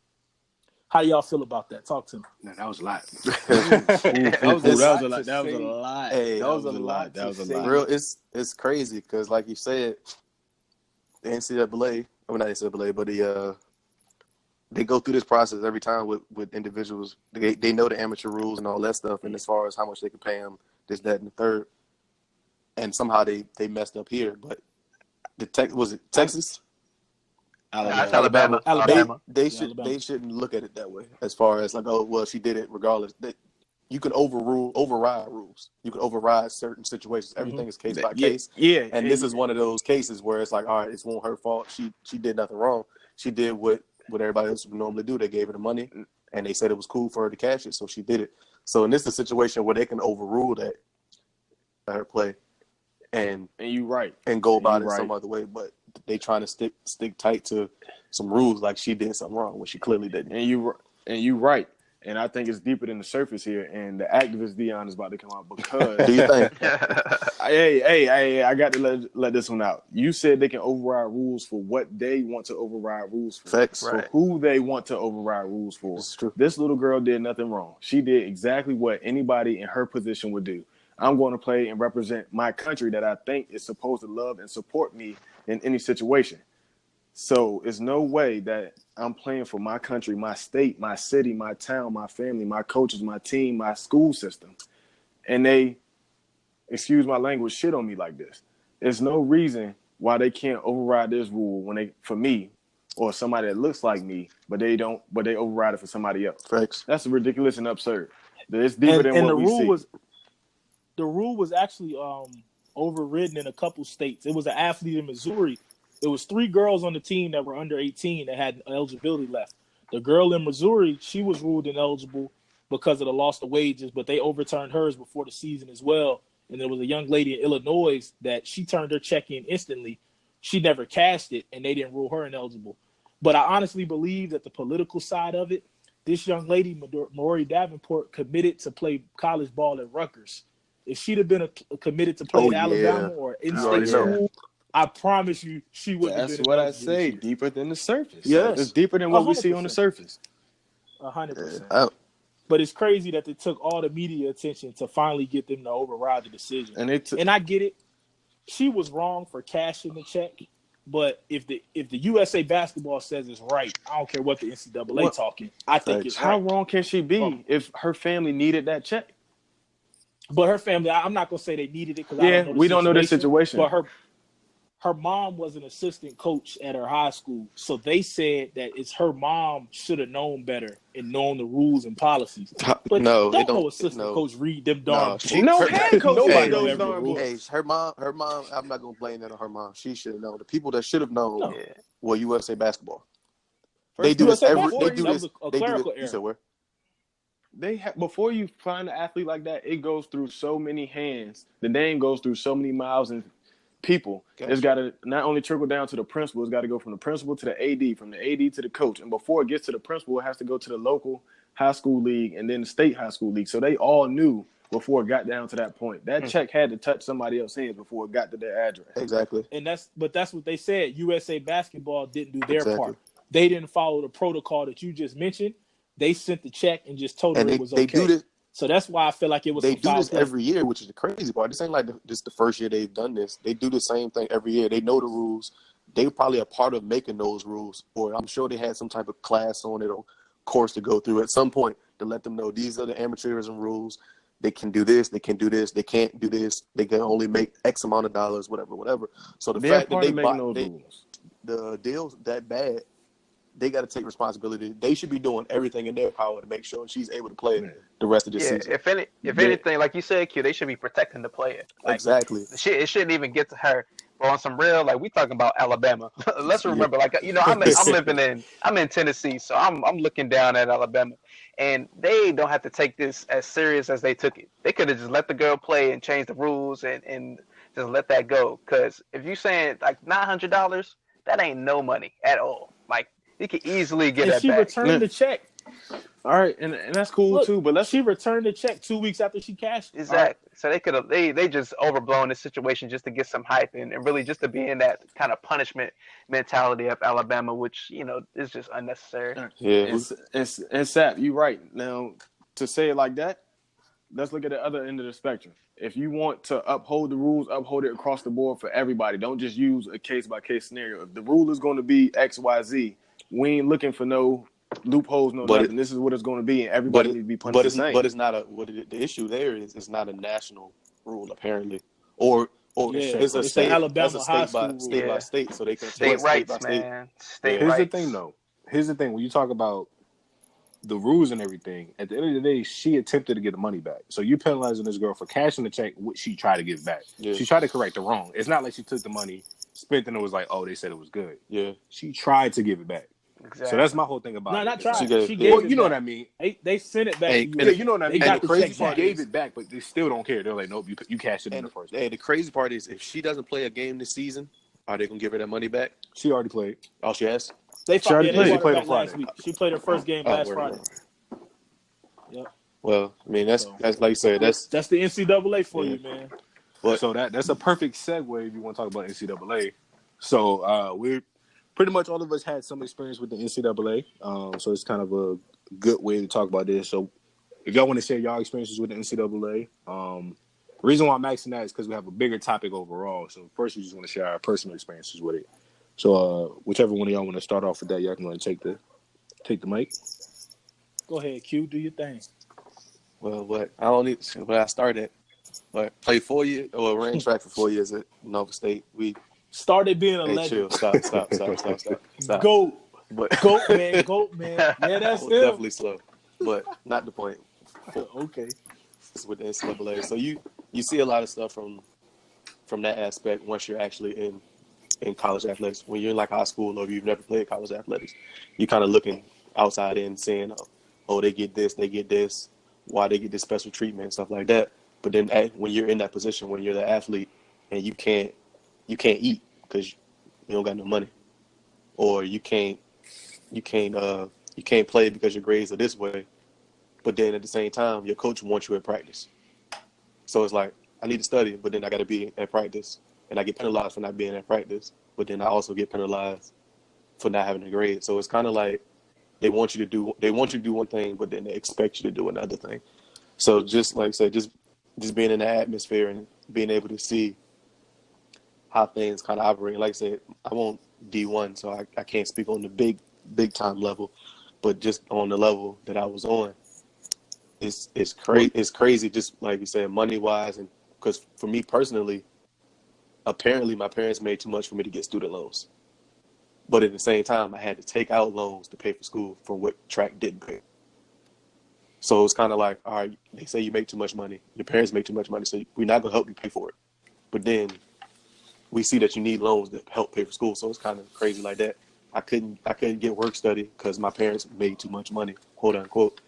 How y'all feel about that? Talk to me. Man, that was a lot. That That was a lot. Hey, That was a lot. That was a lot. Real, it's crazy because, like you said, the NCAA, I mean not NCAA, but they go through this process every time with individuals. They know the amateur rules and all that stuff, and as far as how much they can pay them, this, that, and the third, and somehow they messed up here. But was it Texas? Alabama. They shouldn't look at it that way. As far as like, oh well, she did it regardless. You can override rules. You can override certain situations. Everything is case by case. Yeah. And this is one of those cases where it's like, all right, it's not her fault. She did nothing wrong. She did what everybody else would normally do. They gave her the money, and they said it was cool for her to cash it, so she did it. So, and this is a situation where they can overrule that her play, and you right, and go about it some other way. But they trying to stick tight to some rules, like she did something wrong when she clearly didn't. And you right. And I think it's deeper than the surface here. And the activist Dion is about to come out because. Do you think? Hey, I got to let this one out. You said they can override rules for what they want to override rules for. Facts. For who they want to override rules for. It's true. This little girl did nothing wrong. She did exactly what anybody in her position would do. I'm going to play and represent my country that I think is supposed to love and support me in any situation. So it's no way that I'm playing for my country, my state, my city, my town, my family, my coaches, my team, my school system. And they, excuse my language, shit on me like this. There's no reason why they can't override this rule for me, or somebody that looks like me, but they don't, but they override it for somebody else. Facts. That's ridiculous and absurd. It's deeper than what we see. The rule was actually overridden in a couple states. It was an athlete in Missouri. It was 3 girls on the team that were under 18 that had eligibility left. The girl in Missouri, she was ruled ineligible because of the loss of wages, but they overturned hers before the season as well. And there was a young lady in Illinois that she turned her check in instantly. She never cashed it, and they didn't rule her ineligible. But I honestly believe that the political side of it, this young lady, Maori Davenport, committed to play college ball at Rutgers. If she'd have been committed to play at Alabama or in-state school, I promise you she wouldn't have been. That's what I say, deeper than the surface. Yes. It's deeper than what 100%. we see on the surface. 100%. But it's crazy that it took all the media attention to finally get them to override the decision. And I get it. She was wrong for cashing the check. But if the USA basketball says it's right, I don't care what the NCAA talking. I think it's right. How wrong can she be if her family needed that check? But her family, I'm not gonna say they needed it because we don't know the situation. But her mom was an assistant coach at her high school, so they said that it's her mom should have known better and known the rules and policies. But no assistant coach read them darn. Head coach nobody knows darn rules. Hey, her mom. I'm not gonna blame that on her mom. She should have known. The people that should have known were USA basketball. They do this every. They do this. They do this. You said where? Before you find an athlete like that, it goes through so many hands. The name goes through so many mouths and people. Gotcha. It's got to not only trickle down to the principal, it's got to go from the principal to the AD, from the AD to the coach. And before it gets to the principal, it has to go to the local high school league and then the state high school league. So they all knew before it got down to that point. That check had to touch somebody else's hands before it got to their address. Exactly. And that's what they said. USA basketball didn't do their part. They didn't follow the protocol that you just mentioned. They sent the check and just told her it was okay. They do this. So that's why I feel like it was. They do this every year, which is the crazy part. This ain't like this the first year they've done this. They do the same thing every year. They know the rules. They probably are part of making those rules, or I'm sure they had some type of class on it or course to go through at some point to let them know these are the amateurism rules. They can do this. They can do this. They can't do this. They can only make X amount of dollars, whatever. So the fact that the deal's that bad, they got to take responsibility. They should be doing everything in their power to make sure she's able to play the rest of the season. If anything, like you said, Q, they should be protecting the player. Like, exactly. It shouldn't even get to her. But on some real, like we talking about Alabama. Let's remember, I'm in Tennessee, so I'm looking down at Alabama, and they don't have to take this as serious as they took it. They could have just let the girl play and change the rules and just let that go. Because if you're saying like $900, that ain't no money at all. Like, you could easily get that back. She returned the check. All right, and that's cool too. But she returned the check 2 weeks after she cashed it. Exactly. Right. So they could have they just overblown this situation just to get some hype and really just to be in that kind of punishment mentality of Alabama, which is just unnecessary. Yeah, and Sap, you're right. Now to say it like that, let's look at the other end of the spectrum. If you want to uphold the rules, uphold it across the board for everybody. Don't just use a case by case scenario. If the rule is going to be X, Y, Z, we ain't looking for no loopholes, nothing. This is what it's going to be, and everybody needs to be punished the same. But it's not the issue there is it's not a national rule apparently, or it's a state. Alabama that's a high state by state, so they can state rights, man. State Here's rights. the thing, though. Here's the thing. When you talk about the rules and everything, at the end of the day, she attempted to get the money back. So you're penalizing this girl for cashing the check, which she tried to give back. Yeah. She tried to correct the wrong. It's not like she took the money, spent, and it was like, oh, they said it was good. Yeah, she tried to give it back. Exactly. So that's my whole thing about it. Not tried. She gave it, you know what I mean? They sent it back. You know what I mean? And the crazy part, gave it back, but they still don't care. They're like, nope, you cashed it in the first. Hey, the crazy part is if she doesn't play a game this season, are they gonna give her that money back? She already played. Oh, she has. She already played. She played on Friday. Last week. She played her first game last Friday. Yep. Well, I mean that's like you said, that's the NCAA for you, man. But so that's a perfect segue if you want to talk about NCAA. So we're pretty much all of us had some experience with the NCAA. So it's kind of a good way to talk about this. So if y'all want to share y'all experiences with the NCAA, the reason why I'm asking that is because we have a bigger topic overall. So first we just want to share our personal experiences with it. So whichever one of y'all want to start off with that, y'all can take the mic. Go ahead, Q. Do your thing. Well, where I started, but played 4 years or ran track for 4 years at Nova State. We Started being a Hey, legend. chill. Stop. Goat. But Goat, man. Yeah, that's him. definitely slow. But not the point. Okay. It's with the NCAA. So you see a lot of stuff from that aspect once you're actually in college athletics. When you're in like high school or you've never played college athletics, you're kind of looking outside in, saying, oh, they get this, why they get this special treatment and stuff like that. But then when you're in that position, when you're the athlete and you can't eat because you don't got no money, or you can't play because your grades are this way, but then at the same time your coach wants you at practice. So it's like, I need to study, but then I got to be at practice, and I get penalized for not being at practice, but then I also get penalized for not having a grade. So it's kind of like they want you to do one thing, but then they expect you to do another thing. So just like I said, just being in the atmosphere and being able to see how things kind of operate. Like I said, I won't D1, so I can't speak on the big time level, but just on the level that I was on, it's crazy. Just like you said, money wise, and because for me personally, apparently my parents made too much for me to get student loans, but at the same time, I had to take out loans to pay for school for what track didn't pay. So it's kind of like, all right, they say you make too much money, your parents make too much money, so we're not gonna help you pay for it. But then we see that you need loans to help pay for school, so it's kind of crazy like that. I couldn't get work study because my parents made too much money, quote unquote.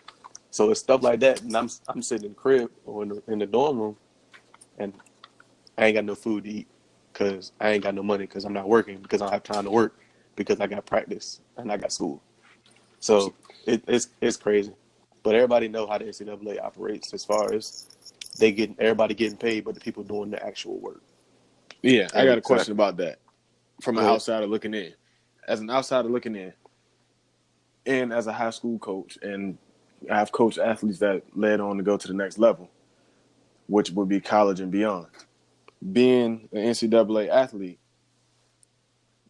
So it's stuff like that, and I'm sitting in the crib or in the dorm room, and I ain't got no food to eat because I ain't got no money because I'm not working, because I don't have time to work because I got practice and I got school. So it's crazy, but everybody know how the NCAA operates as far as everybody getting paid, but the people doing the actual work. Yeah, I got a question about that from an outsider looking in. As an outsider looking in, and as a high school coach, and I've coached athletes that led on to go to the next level, which would be college and beyond. Being an NCAA athlete,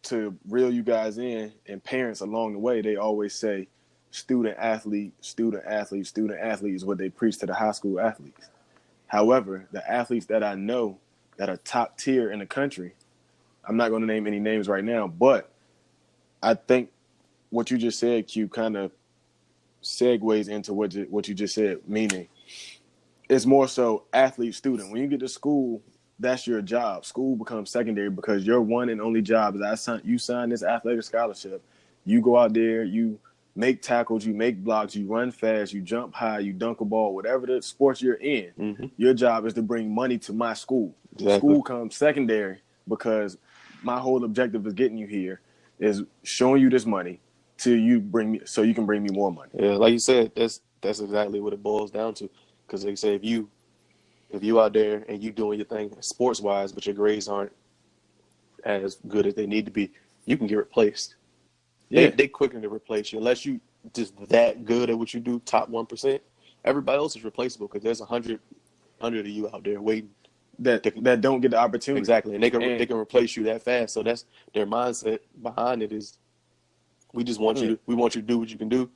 to reel you guys in, and parents along the way, they always say student athlete is what they preach to the high school athletes. However, the athletes that I know that are top tier in the country, I'm not going to name any names right now, but I think what you just said, Q, kind of segues into what you just said, meaning it's more so athlete-student. When you get to school, that's your job. School becomes secondary because your one and only job is you sign this athletic scholarship. You go out there, you make tackles, you make blocks, you run fast, you jump high, you dunk a ball, whatever the sports you're in. Mm-hmm. Your job is to bring money to my school. Exactly. School comes secondary because my whole objective is getting you here, is showing you this money so you can bring me more money. Yeah, like you said, that's exactly what it boils down to. Because they say if you out there and you doing your thing sports wise, but your grades aren't as good as they need to be, you can get replaced. Yeah. They quicker to replace you unless you just that good at what you do, top 1%. Everybody else is replaceable because there's 100 of you out there waiting that don't get the opportunity. Exactly, and they can replace you that fast. So that's their mindset behind it. Is we just want you to do what you can do,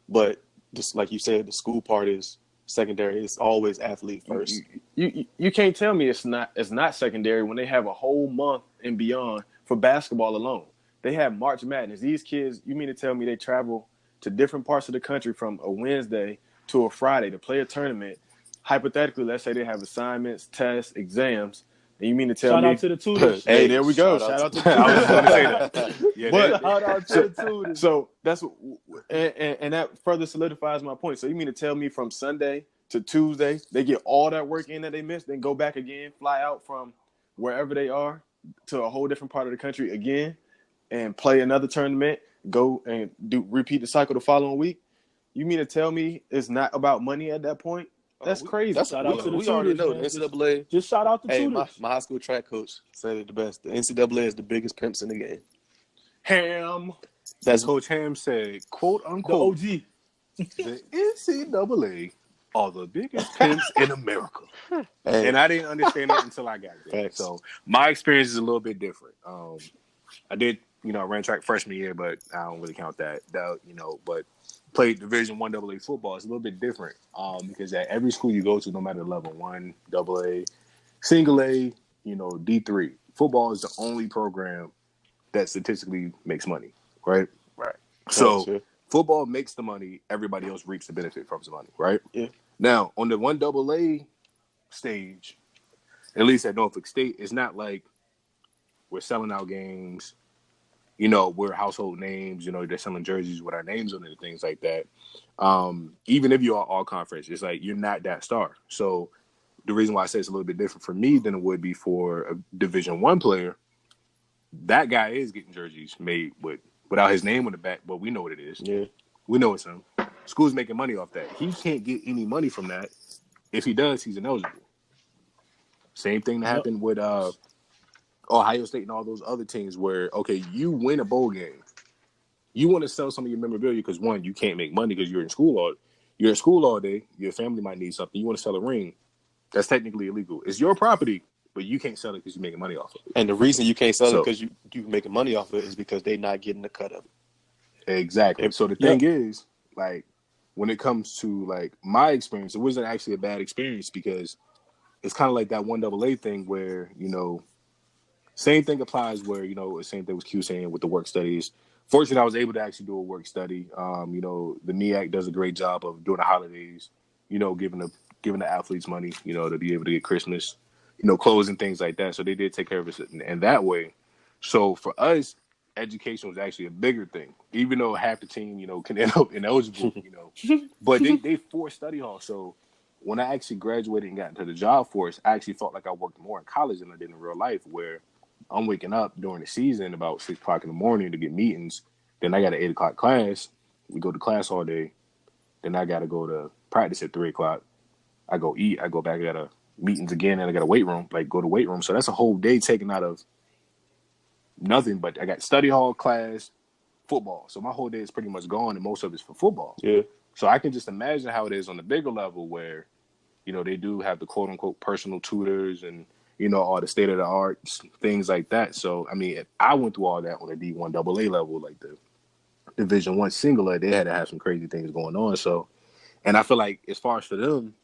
but just like you said, the school part is secondary. It's always athlete first. You can't tell me it's not secondary when they have a whole month and beyond for basketball alone. They have March Madness. These kids, you mean to tell me they travel to different parts of the country from a Wednesday to a Friday to play a tournament? Hypothetically, let's say they have assignments, tests, exams, and you mean to tell me? Shout out to the tutors. Hey, there we go. Shout out to the tutors. I was going to say that. Yeah, shout out to the tutors. So that's and that further solidifies my point. So you mean to tell me from Sunday to Tuesday they get all that work in that they missed, then go back again, fly out from wherever they are to a whole different part of the country again, and play another tournament, go and repeat the cycle the following week? You mean to tell me it's not about money at that point? That's crazy. Shout out to the tutors, already know man. the NCAA. Just shout out to tutors. My high school track coach said it the best. The NCAA is the biggest pimps in the game. Ham. That's Coach Ham said, quote unquote, the OG. The NCAA are the biggest pimps in America. And I didn't understand it until I got there. Thanks. So my experience is a little bit different. I did, I ran track freshman year, but I don't really count that. But played Division I AA football. It's a little bit different because at every school you go to, no matter level 1, AA, single A, D3, football is the only program that statistically makes money, right? Right. So sure. football makes the money. Everybody else reaps the benefit from the money, right? Yeah. Now, on the 1AA stage, at least at Norfolk State, it's not like we're selling out games. You know, we're household names. You know, they're selling jerseys with our names on it and things like that. Even if you are all conference, it's like you're not that star. So the reason why I say it's a little bit different for me than it would be for a Division I player, that guy is getting jerseys made without his name on the back, but we know what it is. Yeah. We know it's him. School's making money off that. He can't get any money from that. If he does, he's ineligible. Same thing that happened with Ohio State and all those other teams where, okay, you win a bowl game. You want to sell some of your memorabilia because, one, you can't make money because you're in school all day. Your family might need something. You want to sell a ring. That's technically illegal. It's your property, but you can't sell it because you're making money off of it. And the reason you can't sell it because you making money off of it is because they're not getting a cut of it. Exactly. So the thing is, like, when it comes to, like, my experience, it wasn't actually a bad experience because it's kind of like that 1AA thing where, you know, same thing applies where, you know, the same thing was Q saying with the work studies. Fortunately, I was able to actually do a work study. You know, the NEAC does a great job of during the holidays, you know, giving the athletes money, you know, to be able to get Christmas, you know, clothes and things like that. So they did take care of us in that way. So for us, education was actually a bigger thing, even though half the team, you know, can end up ineligible, you know, but they forced study hall. So when I actually graduated and got into the job force, I actually felt like I worked more in college than I did in real life, where I'm waking up during the season about 6 o'clock in the morning to get meetings. Then I got an 8 o'clock class. We go to class all day. Then I got to go to practice at 3 o'clock. I go eat. I go back. I got to meetings again, and I got a weight room. Like, go to weight room. So that's a whole day taken out of nothing. But I got study hall, class, football. So my whole day is pretty much gone, and most of it's for football. Yeah. So I can just imagine how it is on the bigger level where, you know, they do have the quote-unquote personal tutors and, you know, all the state-of-the-art things like that. So, I mean, if I went through all that on a D1 AA level, like the Division I singular, they had to have some crazy things going on. So, and I feel like as far as for them,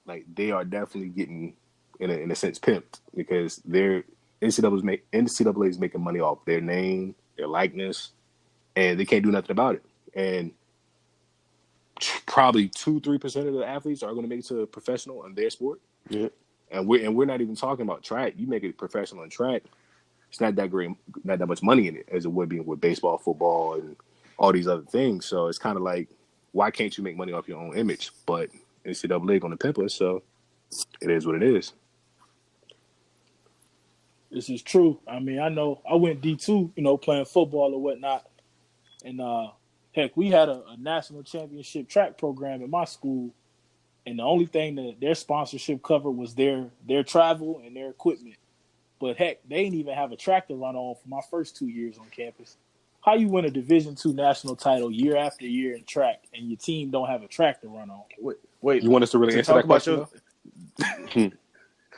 like they are definitely getting, in a sense, pimped because their NCAA is making money off their name, their likeness, and they can't do nothing about it. And probably 2-3% of the athletes are going to make it to a professional in their sport. Yeah. And we're not even talking about track. You make it professional in track, it's not that great, not that much money in it as it would be with baseball, football, and all these other things. So it's kind of like, why can't you make money off your own image? But NCAA going to pimp us, so it is what it is. This is true. I mean, I know I went D2, you know, playing football or whatnot, and heck, we had a national championship track program in my school. And the only thing that their sponsorship covered was their travel and their equipment. But heck, they didn't even have a track to run on for my first 2 years on campus. How you win a Division II national title year after year in track and your team don't have a track to run on? Wait. You want us to really answer that question? Say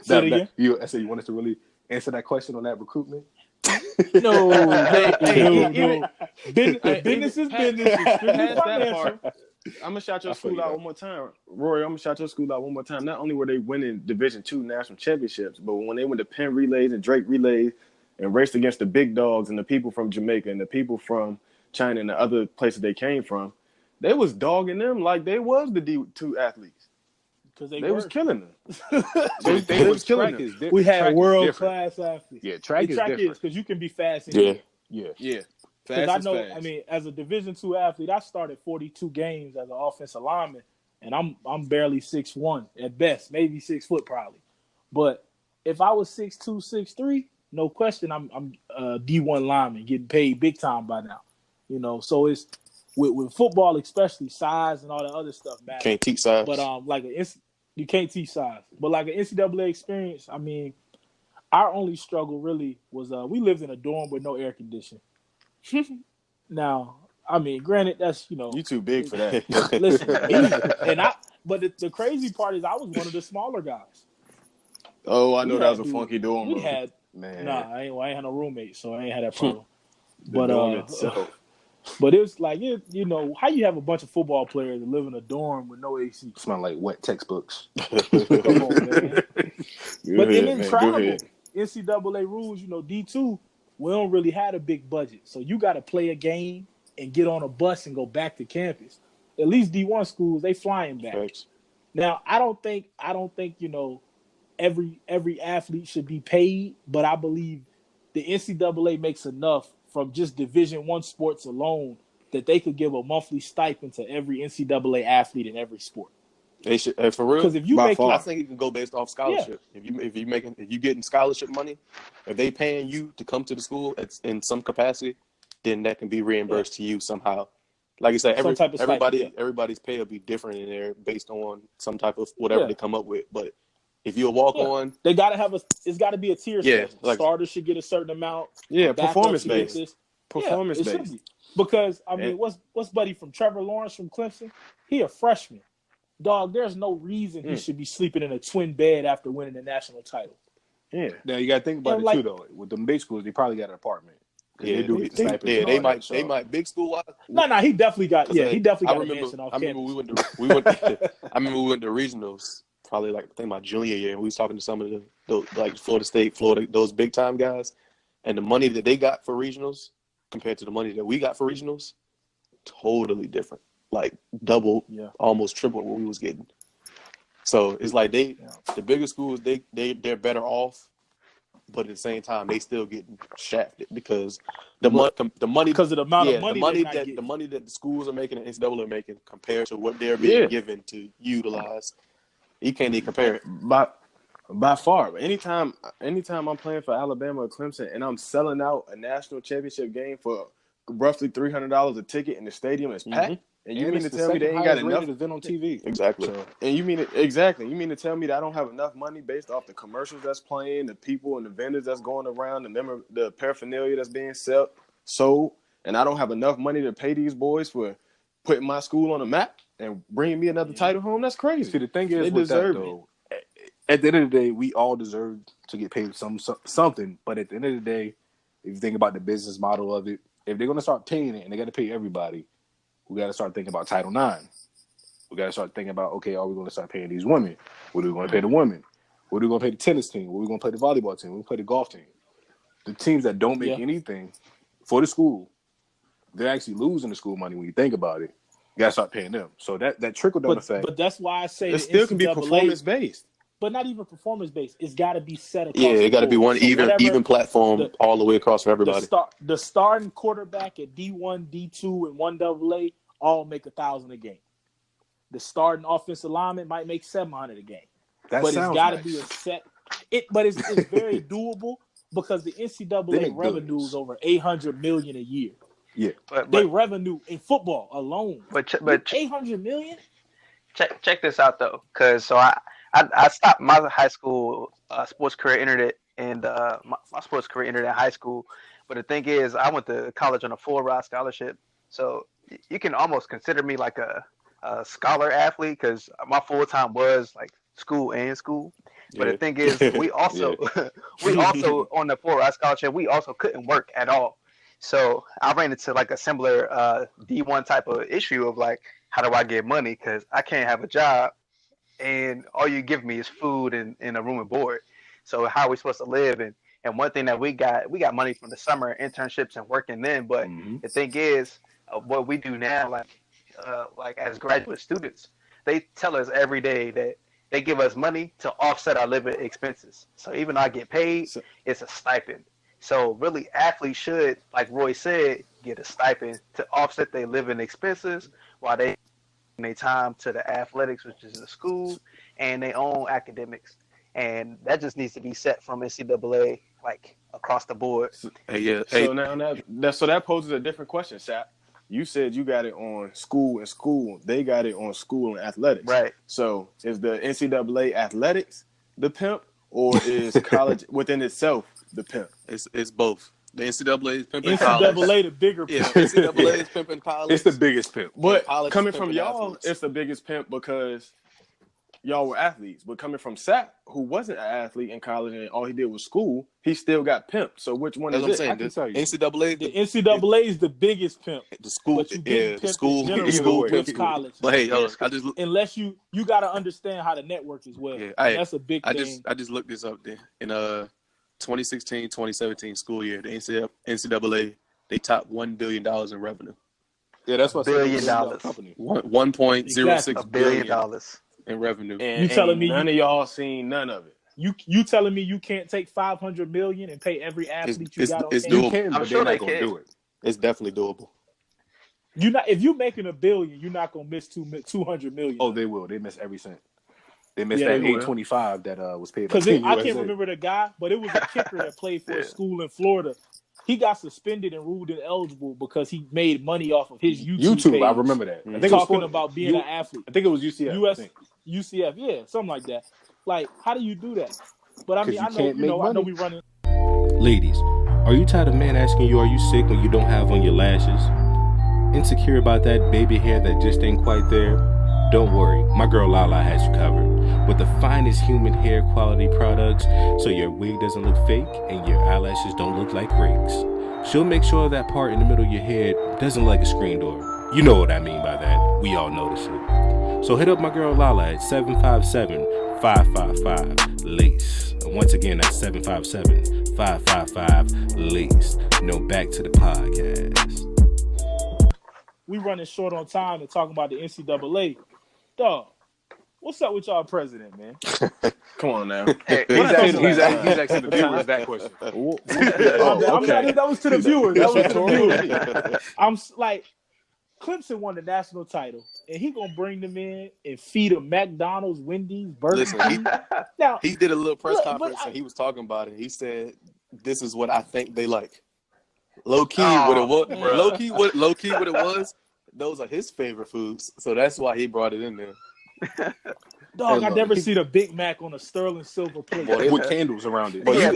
it again? I said you want us to really answer that question on that recruitment? No. Hey, Business is business. Past that part, I'm gonna shout your school out one more time, Rory. I'm gonna shout your school out one more time. Not only were they winning Division II national championships, but when they went to Penn relays and Drake relays and raced against the big dogs and the people from Jamaica and the people from China and the other places they came from, they was dogging them like they was the D2 athletes. Because They was killing them. they was killing them. We had world-class athletes. Yeah, track is different. Because you can be fast. Yeah. Because I know, I mean, as a Division II athlete, I started 42 games as an offensive lineman, and I'm barely 6'1" at best, maybe 6 foot probably. But if I was 6'2", 6'3", no question, I'm a D1 lineman getting paid big time by now. You know, so it's with football, especially size and all the other stuff matters. Can't teach size. But you can't teach size. But like an NCAA experience, I mean, our only struggle really was we lived in a dorm with no air conditioning. Now, I mean, granted, that's, you know, You too big for that. listen, but the crazy part is I was one of the smaller guys. Oh, I know that was a funky dorm. We had Man. I ain't had no roommate, so I ain't had that problem. The dorm itself. But it was like, you know, how you have a bunch of football players that live in a dorm with no AC? Smell like wet textbooks. Come on, man. But then travel. NCAA rules, D2, we don't really have a big budget. So you got to play a game and get on a bus and go back to campus. At least D1 schools, they flying back. Thanks. Now, I don't think every athlete should be paid, but I believe the NCAA makes enough from just Division I sports alone that they could give a monthly stipend to every NCAA athlete in every sport. They should, for real. Because if you By make, far. I think it can go based off scholarship. If you getting scholarship money, if they paying you to come to the school in some capacity, then that can be reimbursed to you somehow. Like I said, Some type of stipend, everybody's pay will be different in there based on some type of whatever they come up with. But if you walk on, they gotta have it's got to be a tier. Yeah, system. like- Starters should get a certain amount. Yeah, backups performance should get based. this. Performance It should based. be. Because I mean, And- what's buddy from Trevor Lawrence from Clemson? He a freshman. Dog, there's no reason he should be sleeping in a twin bed after winning the national title. Yeah. Now you got to think about And it like- too, though. With them big schools, they probably got an apartment. 'Cause yeah, they do get stipends. yeah, and they all might, that, so. they might big school wise. No, he definitely got. Yeah, he definitely got a mansion off I remember campus. we went to regionals probably like I think my junior year, and we was talking to some of the like Florida State, those big time guys, and the money that they got for regionals compared to the money that we got for regionals, totally different. Like double, almost triple what we was getting. So it's like the bigger schools, they're better off, but at the same time they still getting shafted because the money Because of the amount of money the money that the schools are making and NCAA are making compared to what they're being given to utilize, you can't even compare it. By far. Anytime I'm playing for Alabama or Clemson and I'm selling out a national championship game for roughly $300 a ticket and the stadium is packed, and you mean to tell me they ain't got enough event on TV? Exactly. So, and you mean it exactly? You mean to tell me that I don't have enough money based off the commercials that's playing, the people and the vendors that's going around, the paraphernalia that's being sold, and I don't have enough money to pay these boys for putting my school on the map and bringing me another title home? That's crazy. see, the thing is, They with that, deserve though, at the end of the day, we all deserve to get paid something. But at the end of the day, if you think about the business model of it, if they're going to start paying it and they got to pay everybody, we got to start thinking about Title IX. We got to start thinking about, okay, are we going to start paying these women? What are we going to pay the women? What are we going to pay the tennis team? What are we going to pay the volleyball team? What are we going to pay the golf team? The teams that don't make anything for the school, they're actually losing the school money when you think about it. You got to start paying them. So that trickle-down effect. But that's why I say It still can be NCAA performance-based. But not even performance-based. It's got to be set across Yeah, it got to be board. one So even platform all the way across for everybody. The starting quarterback at D1, D2, and 1AA all make $1,000 a game. The starting offensive lineman might make $700 a game. That but it's sounds got to nice. be a set. But it's very doable because the NCAA revenue is over $800 million a year. Yeah, They revenue in football alone. But $800 million. check this out though, because I stopped my high school sports career ended and my sports career ended in high school. But the thing is, I went to college on a full ride scholarship, so you can almost consider me like a scholar athlete because my full time was like school and school. But the thing is, we also on the full ride scholarship, we also couldn't work at all. So I ran into like a similar D1 type of issue of like, how do I get money? Because I can't have a job and all you give me is food and a room and board. So how are we supposed to live? And one thing that we got money from the summer internships and working then. But the thing is, what we do now, like as graduate students, they tell us every day that they give us money to offset our living expenses. So even though I get paid, it's a stipend. So really, athletes should, like Roy said, get a stipend to offset their living expenses while they their time to the athletics, which is the school, and their own academics. And that just needs to be set from NCAA, like across the board. So now that poses a different question, Sap. You said you got it on school and school. They got it on school and athletics. Right. So is the NCAA athletics the pimp, or is college within itself the pimp? It's both. The NCAA is pimping college. NCAA the bigger pimp. Yeah, NCAA is pimping college. it's the biggest pimp. But college coming is from pimping y'all, athletes. it's the biggest pimp because y'all were athletes. But coming from Sap, who wasn't an athlete in college and all he did was school, he still got pimped. So which one That's is what I'm it? saying. I can tell you. NCAA, The NCAA is the biggest pimp. the school, But you get the school, general school with pimp. college. But hey, I just Unless you got to understand how to network as well. Yeah, That's a big thing. I just looked this up there, and 2016-2017 school year, the NCAA, they topped $1 billion in revenue. Yeah, that's what $1 billion. company. $1.06 $1 billion. in revenue. And You telling ain't me none of y'all seen none of it. You telling me you can't take $500 million and pay every athlete you got on it's campus? You can, I'm but sure they're they not gonna can. do it. It's definitely doable. You not if you making $1 billion, you're not gonna miss $200 million. Oh, they will. They miss every cent. They missed Yeah, that they will. $825 that was paid by Because Team I USA. can't remember the guy, but it was a kicker that played for a school in Florida. He got suspended and ruled ineligible because he made money off of his YouTube page. I remember that. I think talking it was about being an athlete. I think it was UCF. I think. UCF, yeah, something like that. Like, how do you do that? But I mean, I know we running. Ladies, are you tired of men asking you, are you sick when you don't have on your lashes? Insecure about that baby hair that just ain't quite there? Don't worry, my girl Lala has you covered with the finest human hair quality products so your wig doesn't look fake and your eyelashes don't look like rakes. She'll make sure that part in the middle of your head doesn't look like a screen door. You know what I mean by that. We all notice it. So hit up my girl Lala at 757-555-LACE. Once again, that's 757-555-LACE. No, back to the podcast. We running short on time and talking about the NCAA. Dog, what's up with y'all president, man? Come on now. Hey, He's asking the Time. viewers that question. That was to the viewers. That was to the viewers. viewers. I'm like, Clemson won the national title, and he gonna bring them in and feed them McDonald's, Wendy's, Burger Listen, King. Now he did a little press Look, conference but and he was talking about it. He said, "This is what I think they like." Low key, Oh, what it was. Low key, what it was. Those are his favorite foods, so that's why he brought it in there. dog, Hey, I look, never seen a Big Mac on a sterling silver plate. Boy, With candles around it. But Yeah,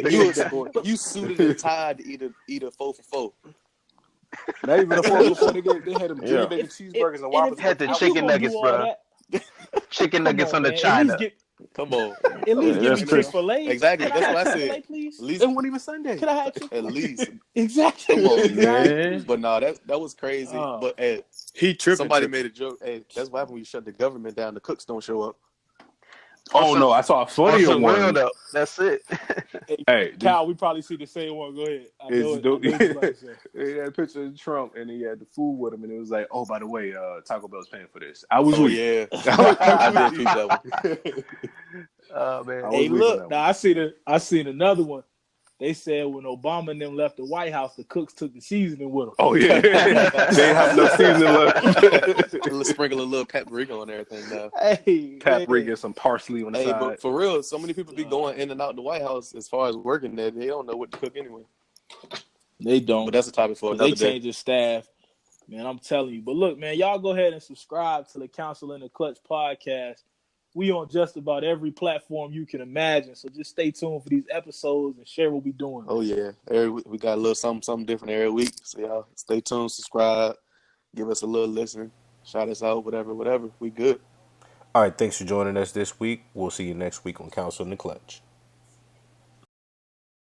you suited and tied to eat a 4 for 4. Not even a 4 before they had them Yeah. bacon cheeseburgers and And waffles. Had the if chicken you gonna do nuggets, all bro. that, Chicken come nuggets on, on the man. China. Come on, At least Yeah, give me that's true. Chick-fil-A. Exactly. Can I That's have what I Chick-fil-A, said. please? At least, It wasn't even Sunday. Can I have Chick-fil-A? at least. Exactly. Come on, Man. But no, that was crazy. Oh. But hey, He tripping. somebody made a joke. Hey, that's what happens when you shut the government down. The cooks don't show up. Oh no, I saw a funnier On some real one. though. That's it. Hey, Cal, we probably see the same one. Go ahead. I know It's it. I know what you're about to say. He had a picture of Trump and he had the food with him and it was like, oh, by the way, Taco Bell's paying for this. I was Oh weak. yeah, I did keep that one. Oh man. I was Hey, weak on look, that now I seen another one. They said when Obama and them left the White House, the cooks took the seasoning with them. Oh yeah, they have no seasoning left. Let's sprinkle a little paprika on everything now. Hey, Paprika, some parsley on the Hey, side. but for real, so many people be going in and out the White House as far as working there. They don't know what to cook anyway. they don't. But that's a topic for They another day. changed their staff. Man, I'm telling you. But look, man, y'all go ahead and subscribe to the Council in the Clutch podcast. We on just about every platform you can imagine. So just stay tuned for these episodes and share what we doing. Oh yeah, every week we got a little something different every week. So y'all stay tuned, subscribe, give us a little listen, shout us out, whatever. We good. All right, thanks for joining us this week. We'll see you next week on Council in the Clutch.